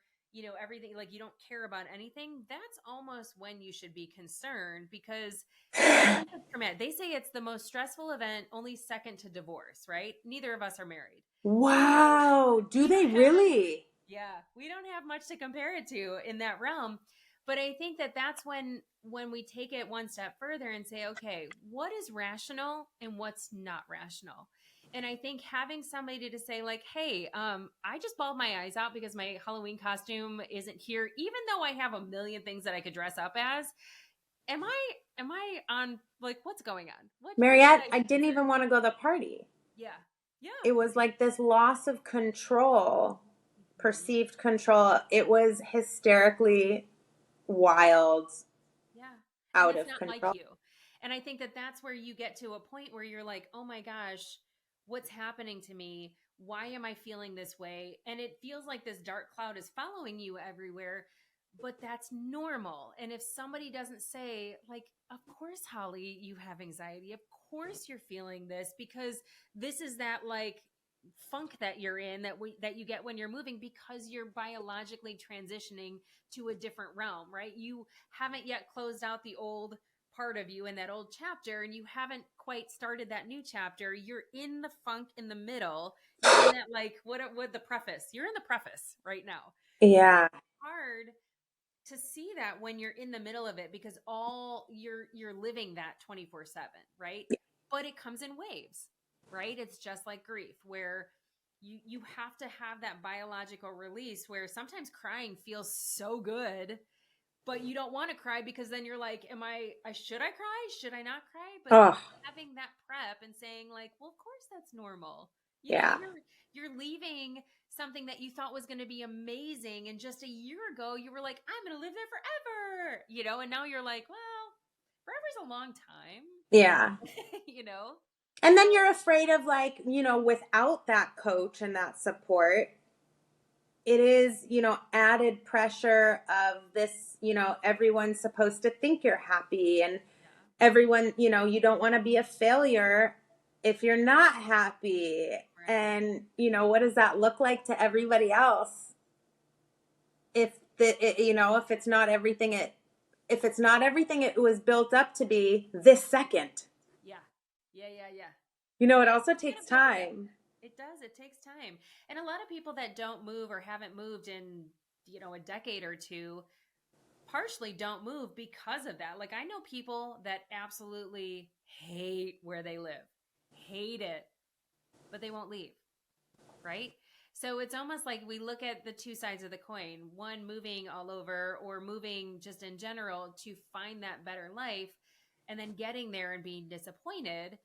everything, like you don't care about anything, that's almost when you should be concerned because they say it's the most stressful event, only second to divorce, right? Neither of us are married. Wow. Do they really? Yeah. We don't have much to compare it to in that realm. But I think that that's when we take it one step further and say, okay, what is rational and what's not rational? And I think having somebody to say like, hey, I just bawled my eyes out because my Halloween costume isn't here, even though I have a million things that I could dress up as. Am I on like, what's going on? Mariette, I didn't even want to go to the party. Yeah. Yeah. It was like this loss of control, perceived control. It was hysterically wild. Yeah. Out of control. Like you. And I think that that's where you get to a point where you're like, oh my gosh, what's happening to me? Why am I feeling this way? And it feels like this dark cloud is following you everywhere, but that's normal. And if somebody doesn't say like, of course, Hollie, you have anxiety. Of course you're feeling this because this is that like funk that you're in that you get when you're moving because you're biologically transitioning to a different realm, right? You haven't yet closed out the old part of you in that old chapter and you haven't quite started that new chapter. You're in the funk in the middle. You're in that like what the preface. You're in the preface right now. Yeah. It's hard to see that when you're in the middle of it because all you're living that 24/7, right? Yeah. But it comes in waves. Right? It's just like grief where you have to have that biological release where sometimes crying feels so good but you don't want to cry because then you're like, should I cry? Should I not cry? But Oh, having that prep and saying like, well, of course that's normal. yeah. You're leaving something that you thought was going to be amazing. And just a year ago, you were like, I'm going to live there forever, and now you're like, well, forever's a long time. Yeah. And then you're afraid of like, without that coach and that support, it is, added pressure of this, everyone's supposed to think you're happy, and everyone, you don't want to be a failure if you're not happy. Right. And, what does that look like to everybody else? If if it's not everything it was built up to be this second. Yeah. It also takes time. It does. It takes time. And a lot of people that don't move or haven't moved in, a decade or two, partially don't move because of that. Like, I know people that absolutely hate where they live, hate it, but they won't leave. Right? So it's almost like we look at the two sides of the coin, one moving all over or moving just in general to find that better life, and then getting there and being disappointed.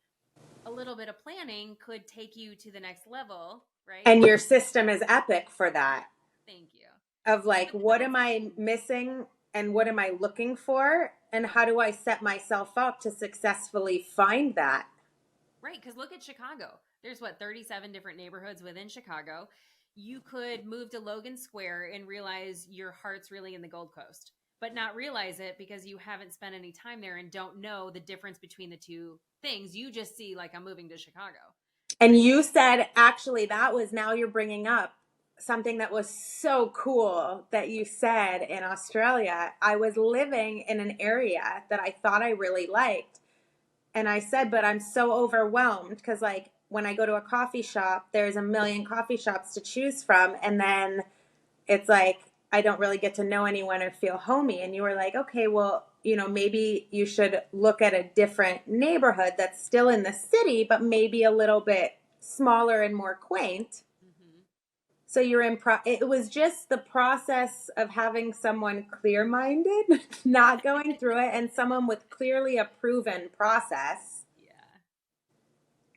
A little bit of planning could take you to the next level, right? And your system is epic for that. Thank you. Of like, what am I missing and what am I looking for? And how do I set myself up to successfully find that? Right, because look at Chicago. There's 37 different neighborhoods within Chicago. You could move to Logan Square and realize your heart's really in the Gold Coast, but not realize it because you haven't spent any time there and don't know the difference between the two things. You just see like, I'm moving to Chicago. And you said, actually, now you're bringing up something that was so cool that you said in Australia. I was living in an area that I thought I really liked. And I said, but I'm so overwhelmed because like when I go to a coffee shop, there's a million coffee shops to choose from. And then it's like, I don't really get to know anyone or feel homey. And you were like, okay, well, maybe you should look at a different neighborhood that's still in the city, but maybe a little bit smaller and more quaint. Mm-hmm. So you're it was just the process of having someone clear-minded, not going through it, and someone with clearly a proven process. Yeah.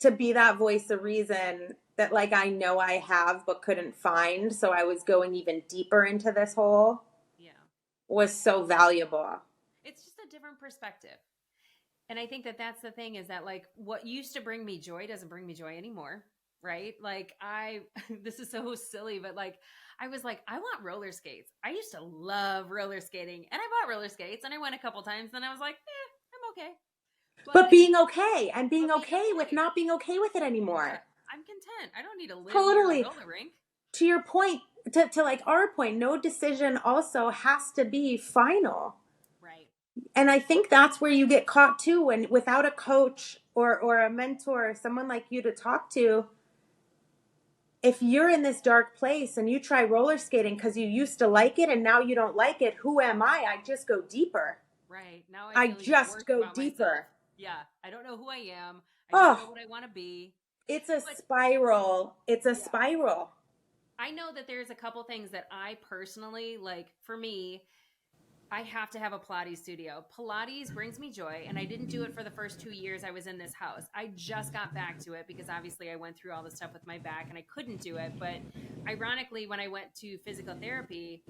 To be that voice of reason that like I know I have but couldn't find, so I was going even deeper into this hole. Yeah. Was so valuable. It's just a different perspective. And I think that that's the thing is that like what used to bring me joy doesn't bring me joy anymore, right? Like this is so silly, but like I was like, I want roller skates. I used to love roller skating and I bought roller skates and I went a couple times and I was like, I'm okay. But being okay and being okay with not being okay with it anymore. Yeah, I'm content. I don't need to live totally near a roller rink. To your point, to like our point, no decision also has to be final. Right. And I think that's where you get caught too, when without a coach or a mentor, or someone like you to talk to, if you're in this dark place and you try roller skating because you used to like it and now you don't like it, who am I? I just go deeper. Right. Now I just go deeper. Myself. Yeah. I don't know who I am. I don't know what I want to be. It's a spiral. It's a spiral. I know that there's a couple things that I personally, like for me, I have to have a Pilates studio. Pilates brings me joy, and I didn't do it for the first 2 years I was in this house. I just got back to it because obviously I went through all the stuff with my back and I couldn't do it. But ironically, when I went to physical therapy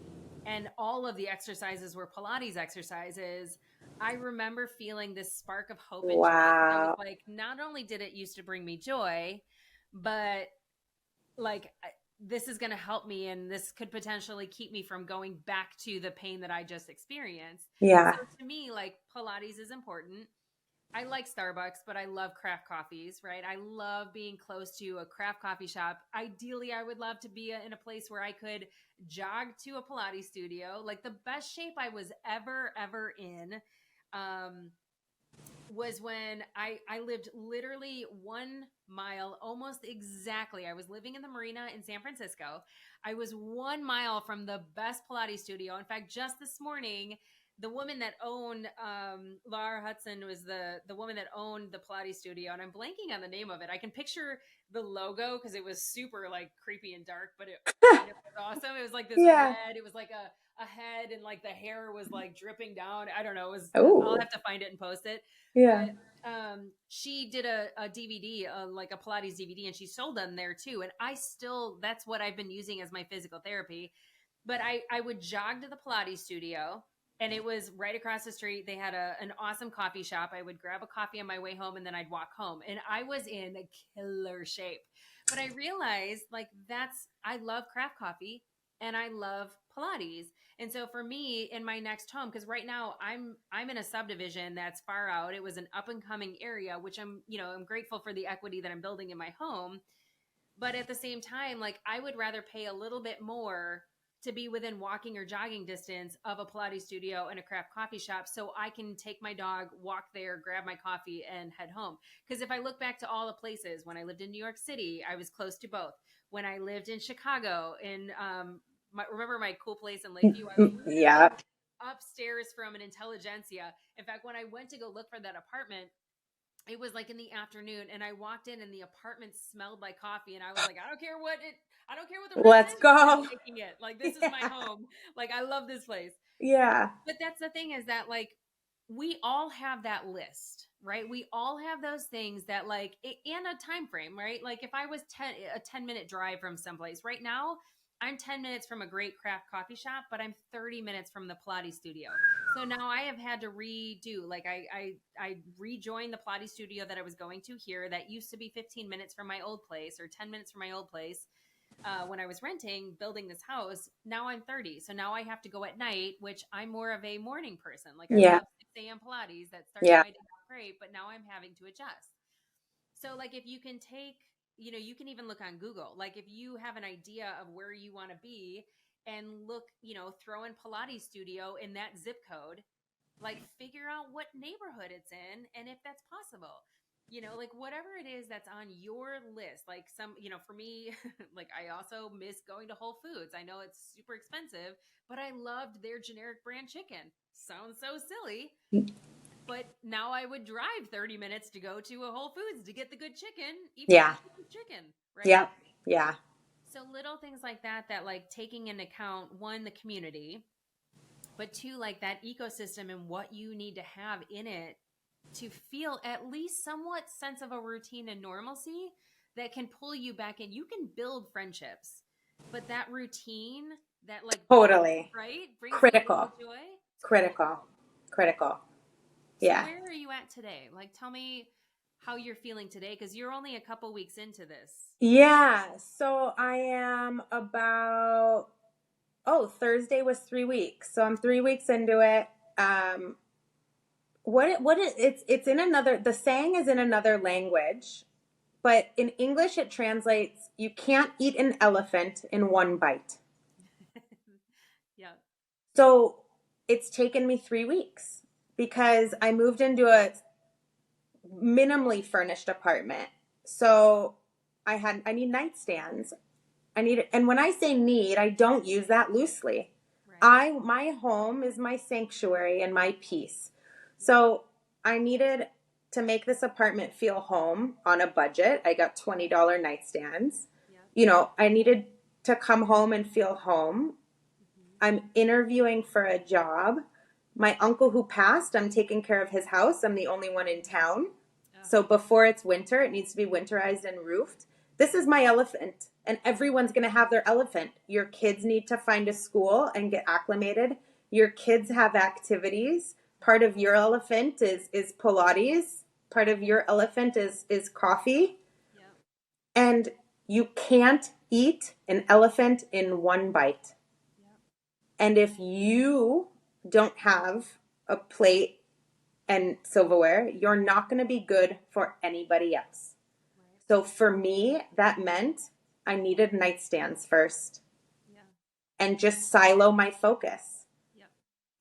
and all of the exercises were Pilates exercises, I remember feeling this spark of hope and joy. I was like, not only did it used to bring me joy, but like this is going to help me and this could potentially keep me from going back to the pain that I just experienced. Yeah. So to me, like Pilates is important. I like Starbucks, but I love craft coffees, right? I love being close to a craft coffee shop. Ideally, I would love to be in a place where I could jog to a Pilates studio. Like the best shape I was ever in was when I lived literally 1 mile, almost exactly. I was living in the marina in San Francisco. I was 1 mile from the best Pilates studio. In fact, just this morning, the woman that owned, Laura Hudson was the woman that owned the Pilates studio. And I'm blanking on the name of it. I can picture the logo because it was super like creepy and dark, but it was awesome. It was like this red, it was like a head and like the hair was like dripping down. I don't know. It was, Oh. I'll have to find it and post it. Yeah. But she did a DVD, like a Pilates DVD, and she sold them there too. And that's what I've been using as my physical therapy. But I would jog to the Pilates studio, and it was right across the street. They had an awesome coffee shop. I would grab a coffee on my way home, and then I'd walk home, and I was in a killer shape. But I realized like I love craft coffee and I love Pilates. And so for me in my next home, because right now I'm in a subdivision that's far out. It was an up and coming area, which I'm grateful for the equity that I'm building in my home. But at the same time, like I would rather pay a little bit more to be within walking or jogging distance of a Pilates studio and a craft coffee shop, so I can take my dog, walk there, grab my coffee, and head home. Because if I look back to all the places, when I lived in New York City, I was close to both. When I lived in Chicago, remember my cool place in Lakeview? I was Yeah. upstairs from an Intelligentsia. In fact, when I went to go look for that apartment, it was like in the afternoon, and I walked in and the apartment smelled like coffee, and I was like, I don't care what the rent Let's is, go. I'm taking it. Like, this is my Yeah. home. Like, I love this place. Yeah. But that's the thing, is that like we all have that list, right? We all have those things that like in a time frame, right? Like if I was a 10-minute drive from someplace right now, I'm 10 minutes from a great craft coffee shop, but I'm 30 minutes from the Pilates studio. So now I have had to redo, like I rejoined the Pilates studio that I was going to here that used to be 15 minutes from my old place, or 10 minutes from my old place. When I was renting, building this house. Now I'm 30. So now I have to go at night, which I'm more of a morning person. Like I Yeah. love 6 a.m. Pilates. That starts Yeah. my day off great, but now I'm having to adjust. So like if you can take, you can even look on Google. Like if you have an idea of where you want to be and look, throw in Pilates studio in that zip code, like figure out what neighborhood it's in and if that's possible. Like whatever it is that's on your list. Like for me, like I also miss going to Whole Foods. I know it's super expensive, but I loved their generic brand chicken. Sounds so silly, but now I would drive 30 minutes to go to a Whole Foods to get the good chicken, even Yeah. if it's chicken, right? Yeah. Yeah. So little things like that like taking into account, one, the community, but two, like that ecosystem and what you need to have in it to feel at least somewhat sense of a routine and normalcy that can pull you back in. You can build friendships, but that routine that like Totally. right brings Critical. joy. Critical. Yeah. So where are you at today? Like tell me how you're feeling today, because you're only a couple weeks into this. Yeah. So I am about Thursday was 3 weeks. So I'm 3 weeks into it. It's in another, the saying is in another language, but in English it translates, you can't eat an elephant in one bite. Yeah. So it's taken me 3 weeks because I moved into a minimally furnished apartment. So I need nightstands. And when I say need, I don't use that loosely. Right. My home is my sanctuary and my peace. So I needed to make this apartment feel home on a budget. I got $20 nightstands. Yeah. I needed to come home and feel home. Mm-hmm. I'm interviewing for a job. My uncle who passed, I'm taking care of his house. I'm the only one in town. Oh. So before it's winter, it needs to be winterized and roofed. This is my elephant, and everyone's going to have their elephant. Your kids need to find a school and get acclimated. Your kids have activities. Part of your elephant is Pilates. Part of your elephant is coffee. Yeah. And you can't eat an elephant in one bite. Yeah. And if you don't have a plate and silverware, you're not going to be good for anybody else. So for me, that meant I needed nightstands first. Yeah. And just silo my focus. Yeah.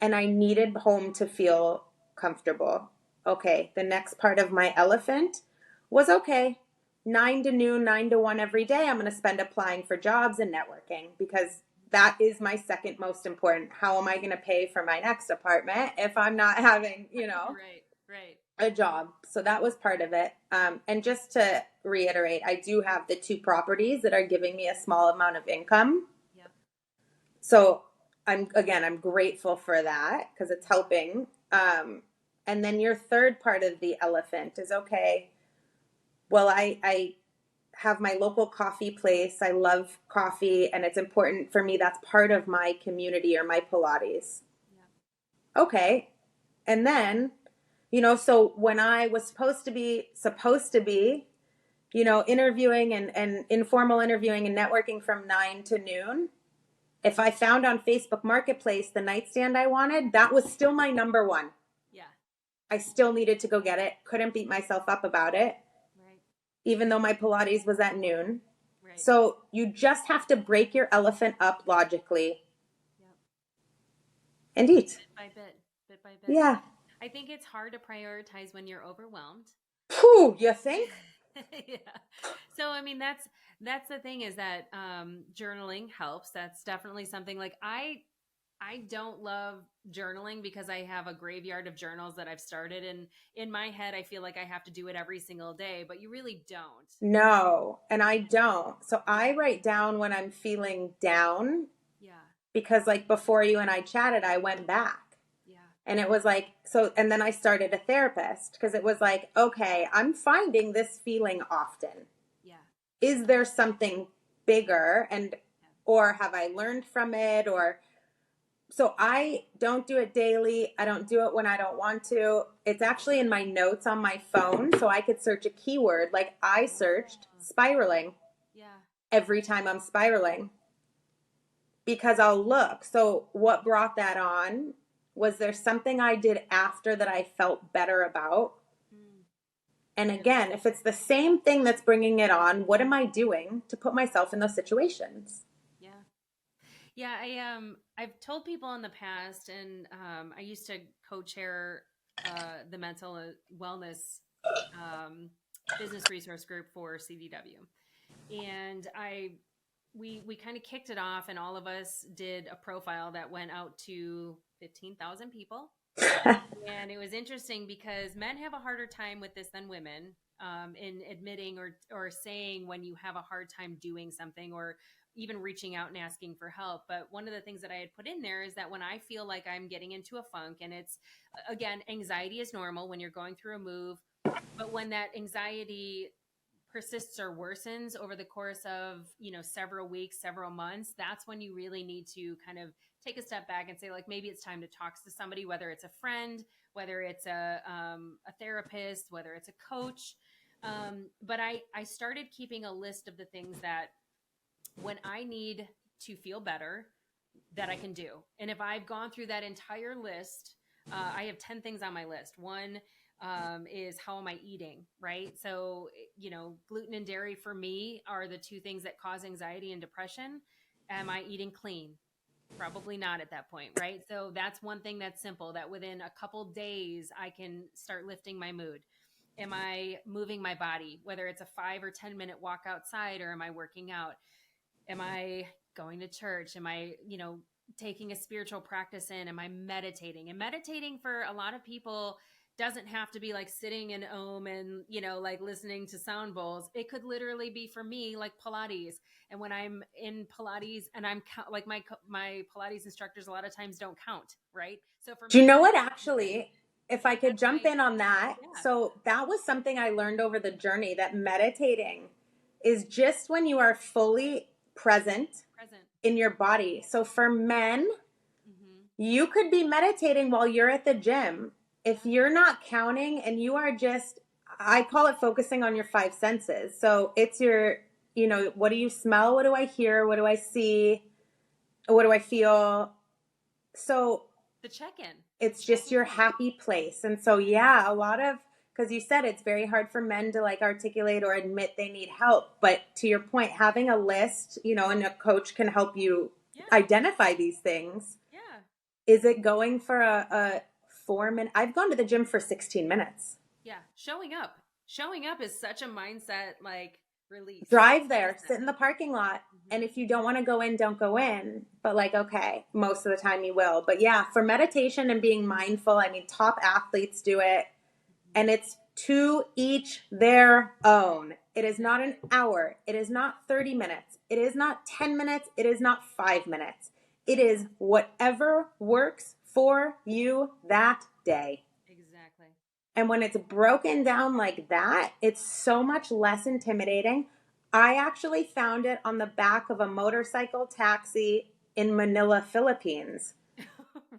And I needed home to feel comfortable. Okay, the next part of my elephant was 9 to noon, 9 to 1 every day, I'm going to spend applying for jobs and networking, because that is my second most important. How am I going to pay for my next apartment if I'm not having, Right. a job? So that was part of it. And just to reiterate, I do have the 2 properties that are giving me a small amount of income. Yeah. So I'm grateful for that because it's helping. And then your third part of the elephant is okay. Well, I have my local coffee place. I love coffee and it's important for me. That's part of my community or my Pilates. Yeah. Okay. And then, so when I was supposed to be, interviewing and informal interviewing and networking from 9 to noon, if I found on Facebook Marketplace the nightstand I wanted, that was still my number one. Yeah. I still needed to go get it. Couldn't beat myself up about it, Right. even though my Pilates was at noon. Right. So you just have to break your elephant up logically Yep. and eat. Bit by bit. Bit by bit. Yeah. I think it's hard to prioritize when you're overwhelmed. Phew, you think? Yeah. So I mean that's the thing is that journaling helps. That's definitely something like I don't love journaling because I have a graveyard of journals that I've started and in my head I feel like I have to do it every single day, but you really don't. No, and I don't. So I write down when I'm feeling down Yeah. because like before you and I chatted, I went back. Yeah. And it was like, so, and then I started a therapist because it was like, okay, I'm finding this feeling often. Yeah. Is there something bigger or have I learned from it? Or, so I don't do it daily. I don't do it when I don't want to. It's actually in my notes on my phone. So I could search a keyword. Like I searched spiraling Yeah. every time I'm spiraling because I'll look. So what brought that on? Was there something I did after that I felt better about? And again, if it's the same thing that's bringing it on, what am I doing to put myself in those situations? Yeah. Yeah, I've told people in the past, and I used to co-chair the mental wellness business resource group for CDW, and we kind of kicked it off, and all of us did a profile that went out to 15,000 people. And it was interesting because men have a harder time with this than women in admitting or saying when you have a hard time doing something or even reaching out and asking for help. But one of the things that I had put in there is that when I feel like I'm getting into a funk, and it's, again, anxiety is normal when you're going through a move, but when that anxiety persists or worsens over the course of, several weeks, several months, that's when you really need to kind of take a step back and say, like, maybe it's time to talk to somebody, whether it's a friend, whether it's a therapist, whether it's a coach. But I started keeping a list of the things that when I need to feel better that I can do. And if I've gone through that entire list, I have 10 things on my list. One is how am I eating, right? So, gluten and dairy for me are the two things that cause anxiety and depression. Am I eating clean? Probably not at that point, right? So that's one thing that's simple that within a couple days, I can start lifting my mood. Am I moving my body, whether it's a 5 or 10 minute walk outside, or am I working out? Am I going to church? Am I, taking a spiritual practice in? Am I meditating? And meditating for a lot of people doesn't have to be like sitting in Om and, like listening to sound bowls. It could literally be for me like Pilates. And when I'm in Pilates and I'm like my Pilates instructors a lot of times don't count, right? So for Do you me, know what actually, if I could that's jump my- in on that. yeah. So that was something I learned over the journey, that meditating is just when you are fully present in your body. So for men, you could be meditating while you're at the gym. If you're not counting and you are just, I call it focusing on your 5 senses. So it's your, what do you smell? What do I hear? What do I see? What do I feel? So the check-in. It's just your happy place. And so, yeah, a lot of, because you said it's very hard for men to like articulate or admit they need help. But to your point, having a list, and a coach can help you identify these things. Yeah. Is it going for a 4-minute? I've gone to the gym for 16 minutes. Yeah. Showing up is such a mindset, like, release. Drive there, sit in the parking lot. And if you don't want to go in, don't go in. But like, okay, most of the time you will. But yeah, for meditation and being mindful, I mean, top athletes do it. And it's to each their own. It is not an hour. It is not 30 minutes. It is not 10 minutes. It is not 5 minutes. It is whatever works for you that day. Exactly. And when it's broken down like that, it's so much less intimidating. I actually found it on the back of a motorcycle taxi in Manila, Philippines.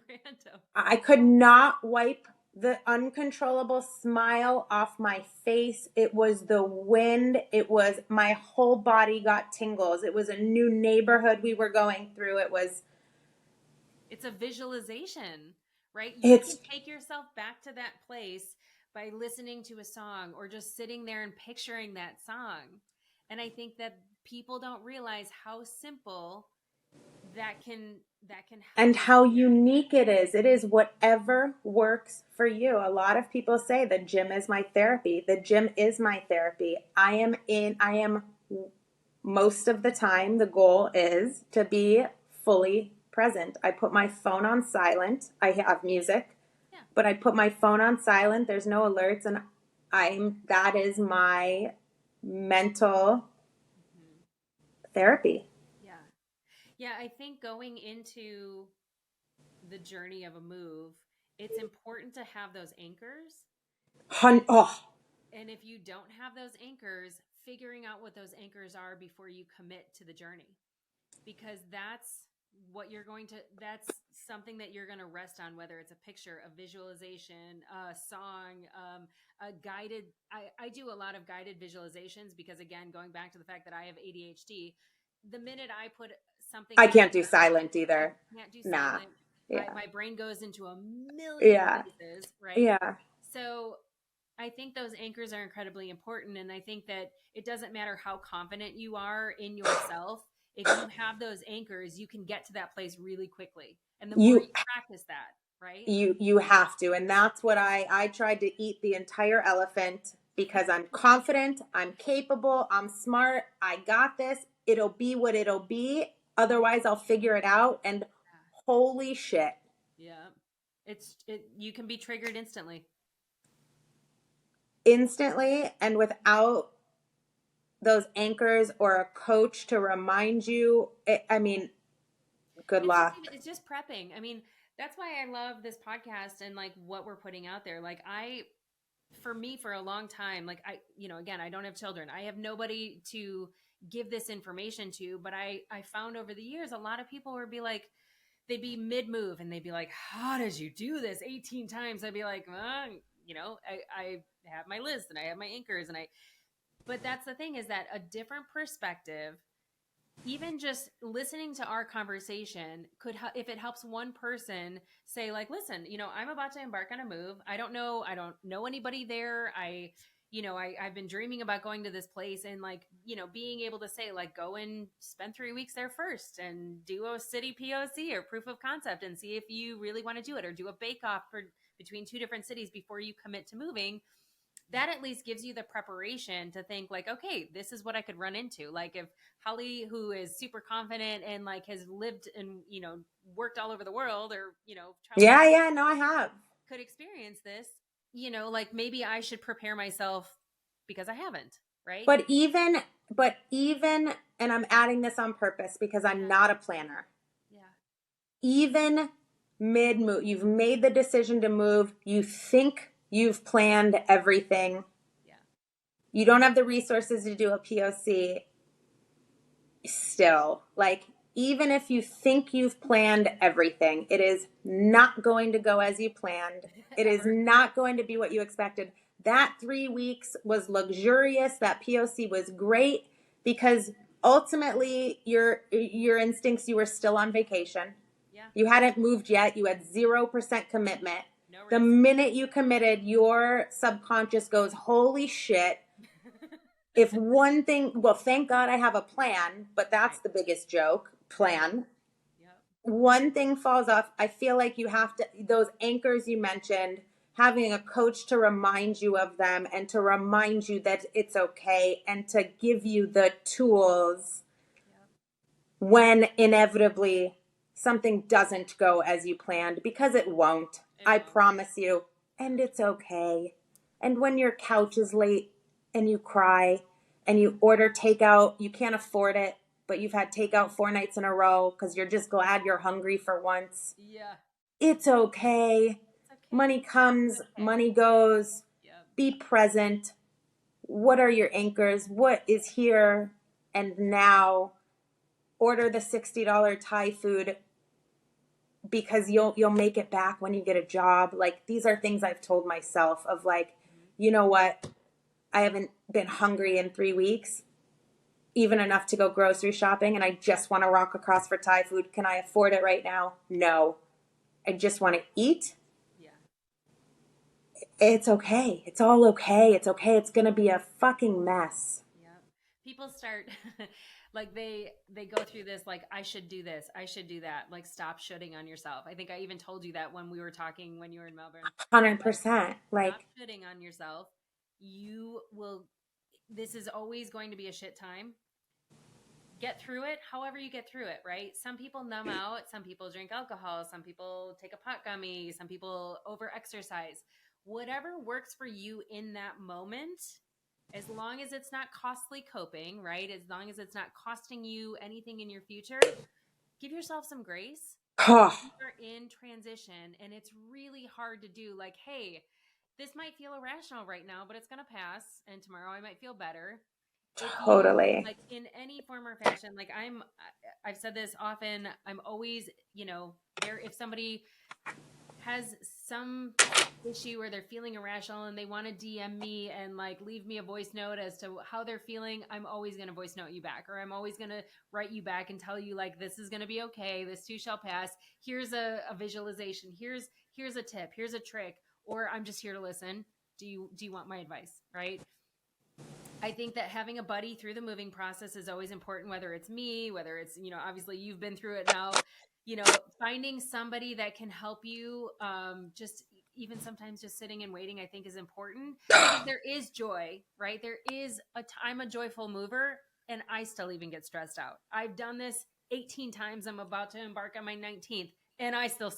Random. I could not wipe the uncontrollable smile off my face. It was the wind. It was my whole body got tingles. It was a new neighborhood we were going through. It's a visualization, right? You It's can take yourself back to that place by listening to a song or just sitting there and picturing that song. And I think that people don't realize how simple that can and help. how unique it is. It is whatever works for you. A lot of people say the gym is my therapy. The gym is my therapy. I am most of the time, the goal is to be fully present. I put my phone on silent. I have music, Yeah. but I put my phone on silent. There's no alerts, and that is my mental therapy. Yeah. Yeah, I think going into the journey of a move, it's important to have those anchors. Oh, And if you don't have those anchors, figuring out what those anchors are before you commit to the journey. Because that's something that you're going to rest on, whether it's a picture, a visualization, a song, a guided. I do a lot of guided visualizations because, again, going back to the fact that I have ADHD, the minute I put something I out can't do there, silent I either. can't do Nah. silent. Yeah. My brain goes into a million Yeah. places, right? Yeah. So I think those anchors are incredibly important. And I think that it doesn't matter how confident you are in yourself. If you have those anchors, you can get to that place really quickly. And the more You you practice that, right? you have to. And that's what I tried to eat the entire elephant because I'm confident, I'm capable, I'm smart, I got this. It'll be what it'll be. Otherwise I'll figure it out. And holy shit. Yeah. You can be triggered instantly. Instantly, and without those anchors or a coach to remind you, I mean, good luck. It's just prepping. I mean, that's why I love this podcast and like what we're putting out there. Like for me, for a long time, like again, I don't have children. I have nobody to give this information to, but I found over the years, a lot of people would be like, they'd be mid move and they'd be like, how did you do this 18 times? I'd be like, I have my list and I have my anchors but that's the thing, is that a different perspective, even just listening to our conversation could, if it helps one person say like, listen, I'm about to embark on a move. I don't know anybody there. I've been dreaming about going to this place, and like, being able to say like, go and spend 3 weeks there first and do a city POC or proof of concept and see if you really want to do it, or do a bake off between 2 different cities before you commit to moving. That at least gives you the preparation to think like, okay, this is what I could run into. Like if Hollie, who is super confident and like has lived and, worked all over the world, or, Yeah, no, I have. could experience this, like maybe I should prepare myself because I haven't, right? But even, and I'm adding this on purpose because I'm not a planner. Yeah. Even mid move, you've made the decision to move. You think you've planned everything. Yeah. You don't have the resources to do a POC. Still, like, even if you think you've planned everything, it is not going to go as you planned. It is not going to be what you expected. That 3 weeks was luxurious. That POC was great because ultimately your instincts, you were still on vacation. Yeah. You hadn't moved yet. You had 0% commitment. No risk. The minute you committed, your subconscious goes, holy shit. If one thing, well, thank God I have a plan, but that's the biggest joke, plan. Yep. One thing falls off. I feel like you have to, those anchors you mentioned, having a coach to remind you of them and to remind you that it's okay and to give you the tools when inevitably something doesn't go as you planned, because it won't. I promise you. And it's okay. And when your couch is late and you cry and you order takeout, you can't afford it, but you've had takeout 4 nights in a row because you're just glad you're hungry for once. Yeah. It's okay. It's okay. Money comes, Okay. money goes. Yep. Be present. What are your anchors? What is here and now? Order the $60 Thai food because you'll make it back when you get a job. Like, these are things I've told myself of like, you know what? I haven't been hungry in 3 weeks, even enough to go grocery shopping, and I just want to rock across for Thai food. Can I afford it right now? No. I just want to eat. Yeah. It's okay. It's all okay. It's okay. It's going to be a fucking mess. Yep. People start like they go through this like, I should do this, I should do that. Like, stop shooting on yourself. I think I even told you that when we were talking when you were in Melbourne. 100%. Like, stop shitting on yourself. You will, this is always going to be a shit time. Get through it however you get through it, right? Some people numb out, some people drink alcohol, some people take a pot gummy, some people over exercise. Whatever works for you in that moment, as long as it's not costly coping, right? As long as it's not costing you anything in your future, give yourself some grace. You're in transition, and it's really hard to do. Like, hey, this might feel irrational right now, but it's going to pass, and tomorrow I might feel better. Totally. Like, in any form or fashion, like I've said this often, I'm always, there, if somebody has some issue where they're feeling irrational and they want to DM me and like leave me a voice note as to how they're feeling, I'm always going to voice note you back, or I'm always going to write you back and tell you like, this is going to be okay. This too shall pass. Here's a visualization. Here's a tip. Here's a trick, or I'm just here to listen. Do you want my advice? Right. I think that having a buddy through the moving process is always important, whether it's me, whether it's, obviously you've been through it now, finding somebody that can help you, just even sometimes just sitting and waiting, I think is important, because there is joy, right? I'm a joyful mover, and I still even get stressed out. I've done this 18 times. I'm about to embark on my 19th. And I still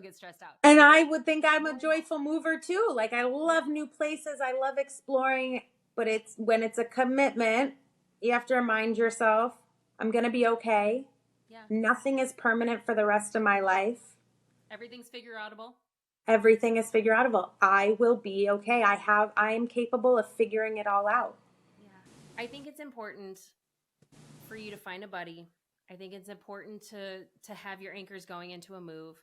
get stressed out. And I would think I'm a joyful mover too. Like, I love new places. I love exploring, but when it's a commitment, you have to remind yourself, I'm going to be okay. Yeah. Nothing is permanent for the rest of my life. Everything's figure-outable. Everything is figure-outable. I will be okay. I am capable of figuring it all out. Yeah. I think it's important for you to find a buddy. I think it's important to have your anchors going into a move.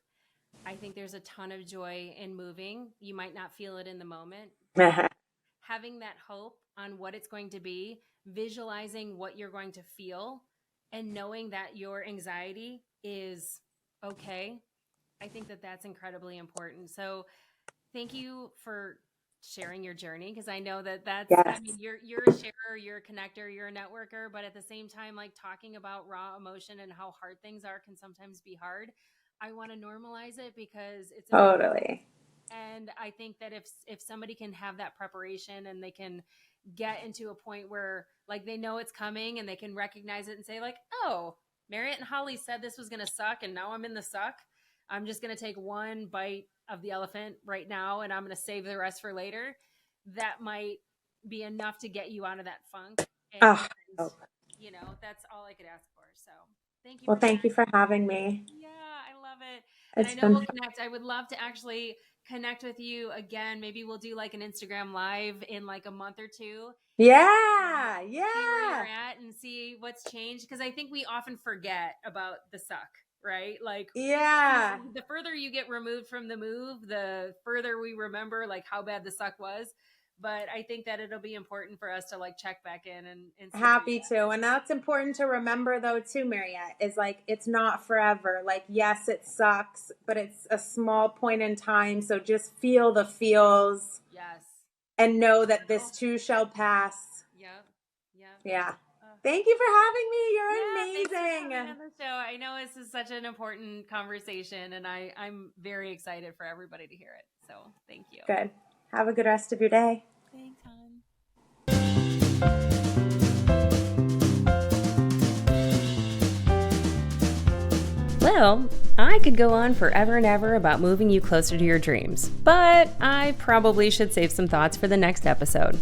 I think there's a ton of joy in moving. You might not feel it in the moment. Having that hope on what it's going to be, visualizing what you're going to feel, and knowing that your anxiety is okay. I think that that's incredibly important. So thank you for sharing your journey, because I know that's, yes. I mean, you're a sharer, you're a connector, you're a networker, but at the same time, like, talking about raw emotion and how hard things are can sometimes be hard. I want to normalize it because it's totally. And I think that if somebody can have that preparation and they can get into a point where like they know it's coming and they can recognize it and say like, oh, Marriott and Hollie said this was going to suck, and now I'm in the suck. I'm just going to take one bite of the elephant right now, and I'm going to save the rest for later. That might be enough to get you out of that funk. And, that's all I could ask for. So thank you. Well, thank you for having me. Yeah, I love it. And I know we'll connect. I would love to actually connect with you again. Maybe we'll do like an Instagram live in like a month or two. Yeah. See where you're at and see what's changed. Because I think we often forget about the suck, right? Like, yeah, the further you get removed from the move, the further we remember like how bad the suck was. But I think that it'll be important for us to like check back in and happy to. And that's important to remember though too, Mariette, is like, it's not forever. Like, yes, it sucks, but it's a small point in time. So just feel the feels. Yes. And know that this too shall pass. Yep. Yeah. Thank you for having me. You're amazing. Thanks for coming on the show. I know this is such an important conversation, and I'm very excited for everybody to hear it. So thank you. Good. Have a good rest of your day. Thanks, hon. Well, I could go on forever and ever about moving you closer to your dreams, but I probably should save some thoughts for the next episode.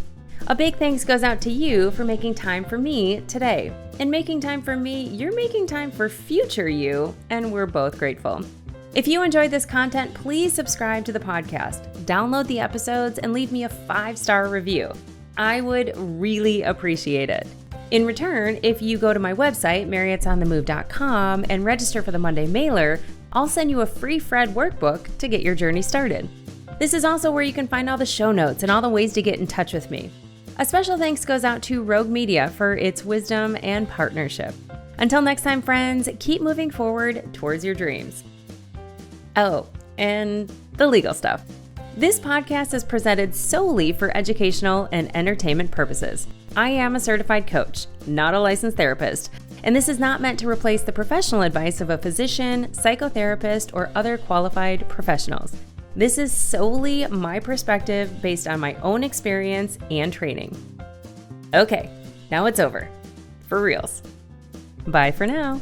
A big thanks goes out to you for making time for me today. And making time for me, you're making time for future you, and we're both grateful. If you enjoyed this content, please subscribe to the podcast, download the episodes, and leave me a 5-star review. I would really appreciate it. In return, if you go to my website, marriottsonthemove.com, and register for the Monday mailer, I'll send you a free Fred workbook to get your journey started. This is also where you can find all the show notes and all the ways to get in touch with me. A special thanks goes out to Rogue Media for its wisdom and partnership. Until next time, friends, keep moving forward towards your dreams. Oh, and the legal stuff. This podcast is presented solely for educational and entertainment purposes. I am a certified coach, not a licensed therapist, and this is not meant to replace the professional advice of a physician, psychotherapist, or other qualified professionals. This is solely my perspective based on my own experience and training. Okay, now it's over. For reals. Bye for now.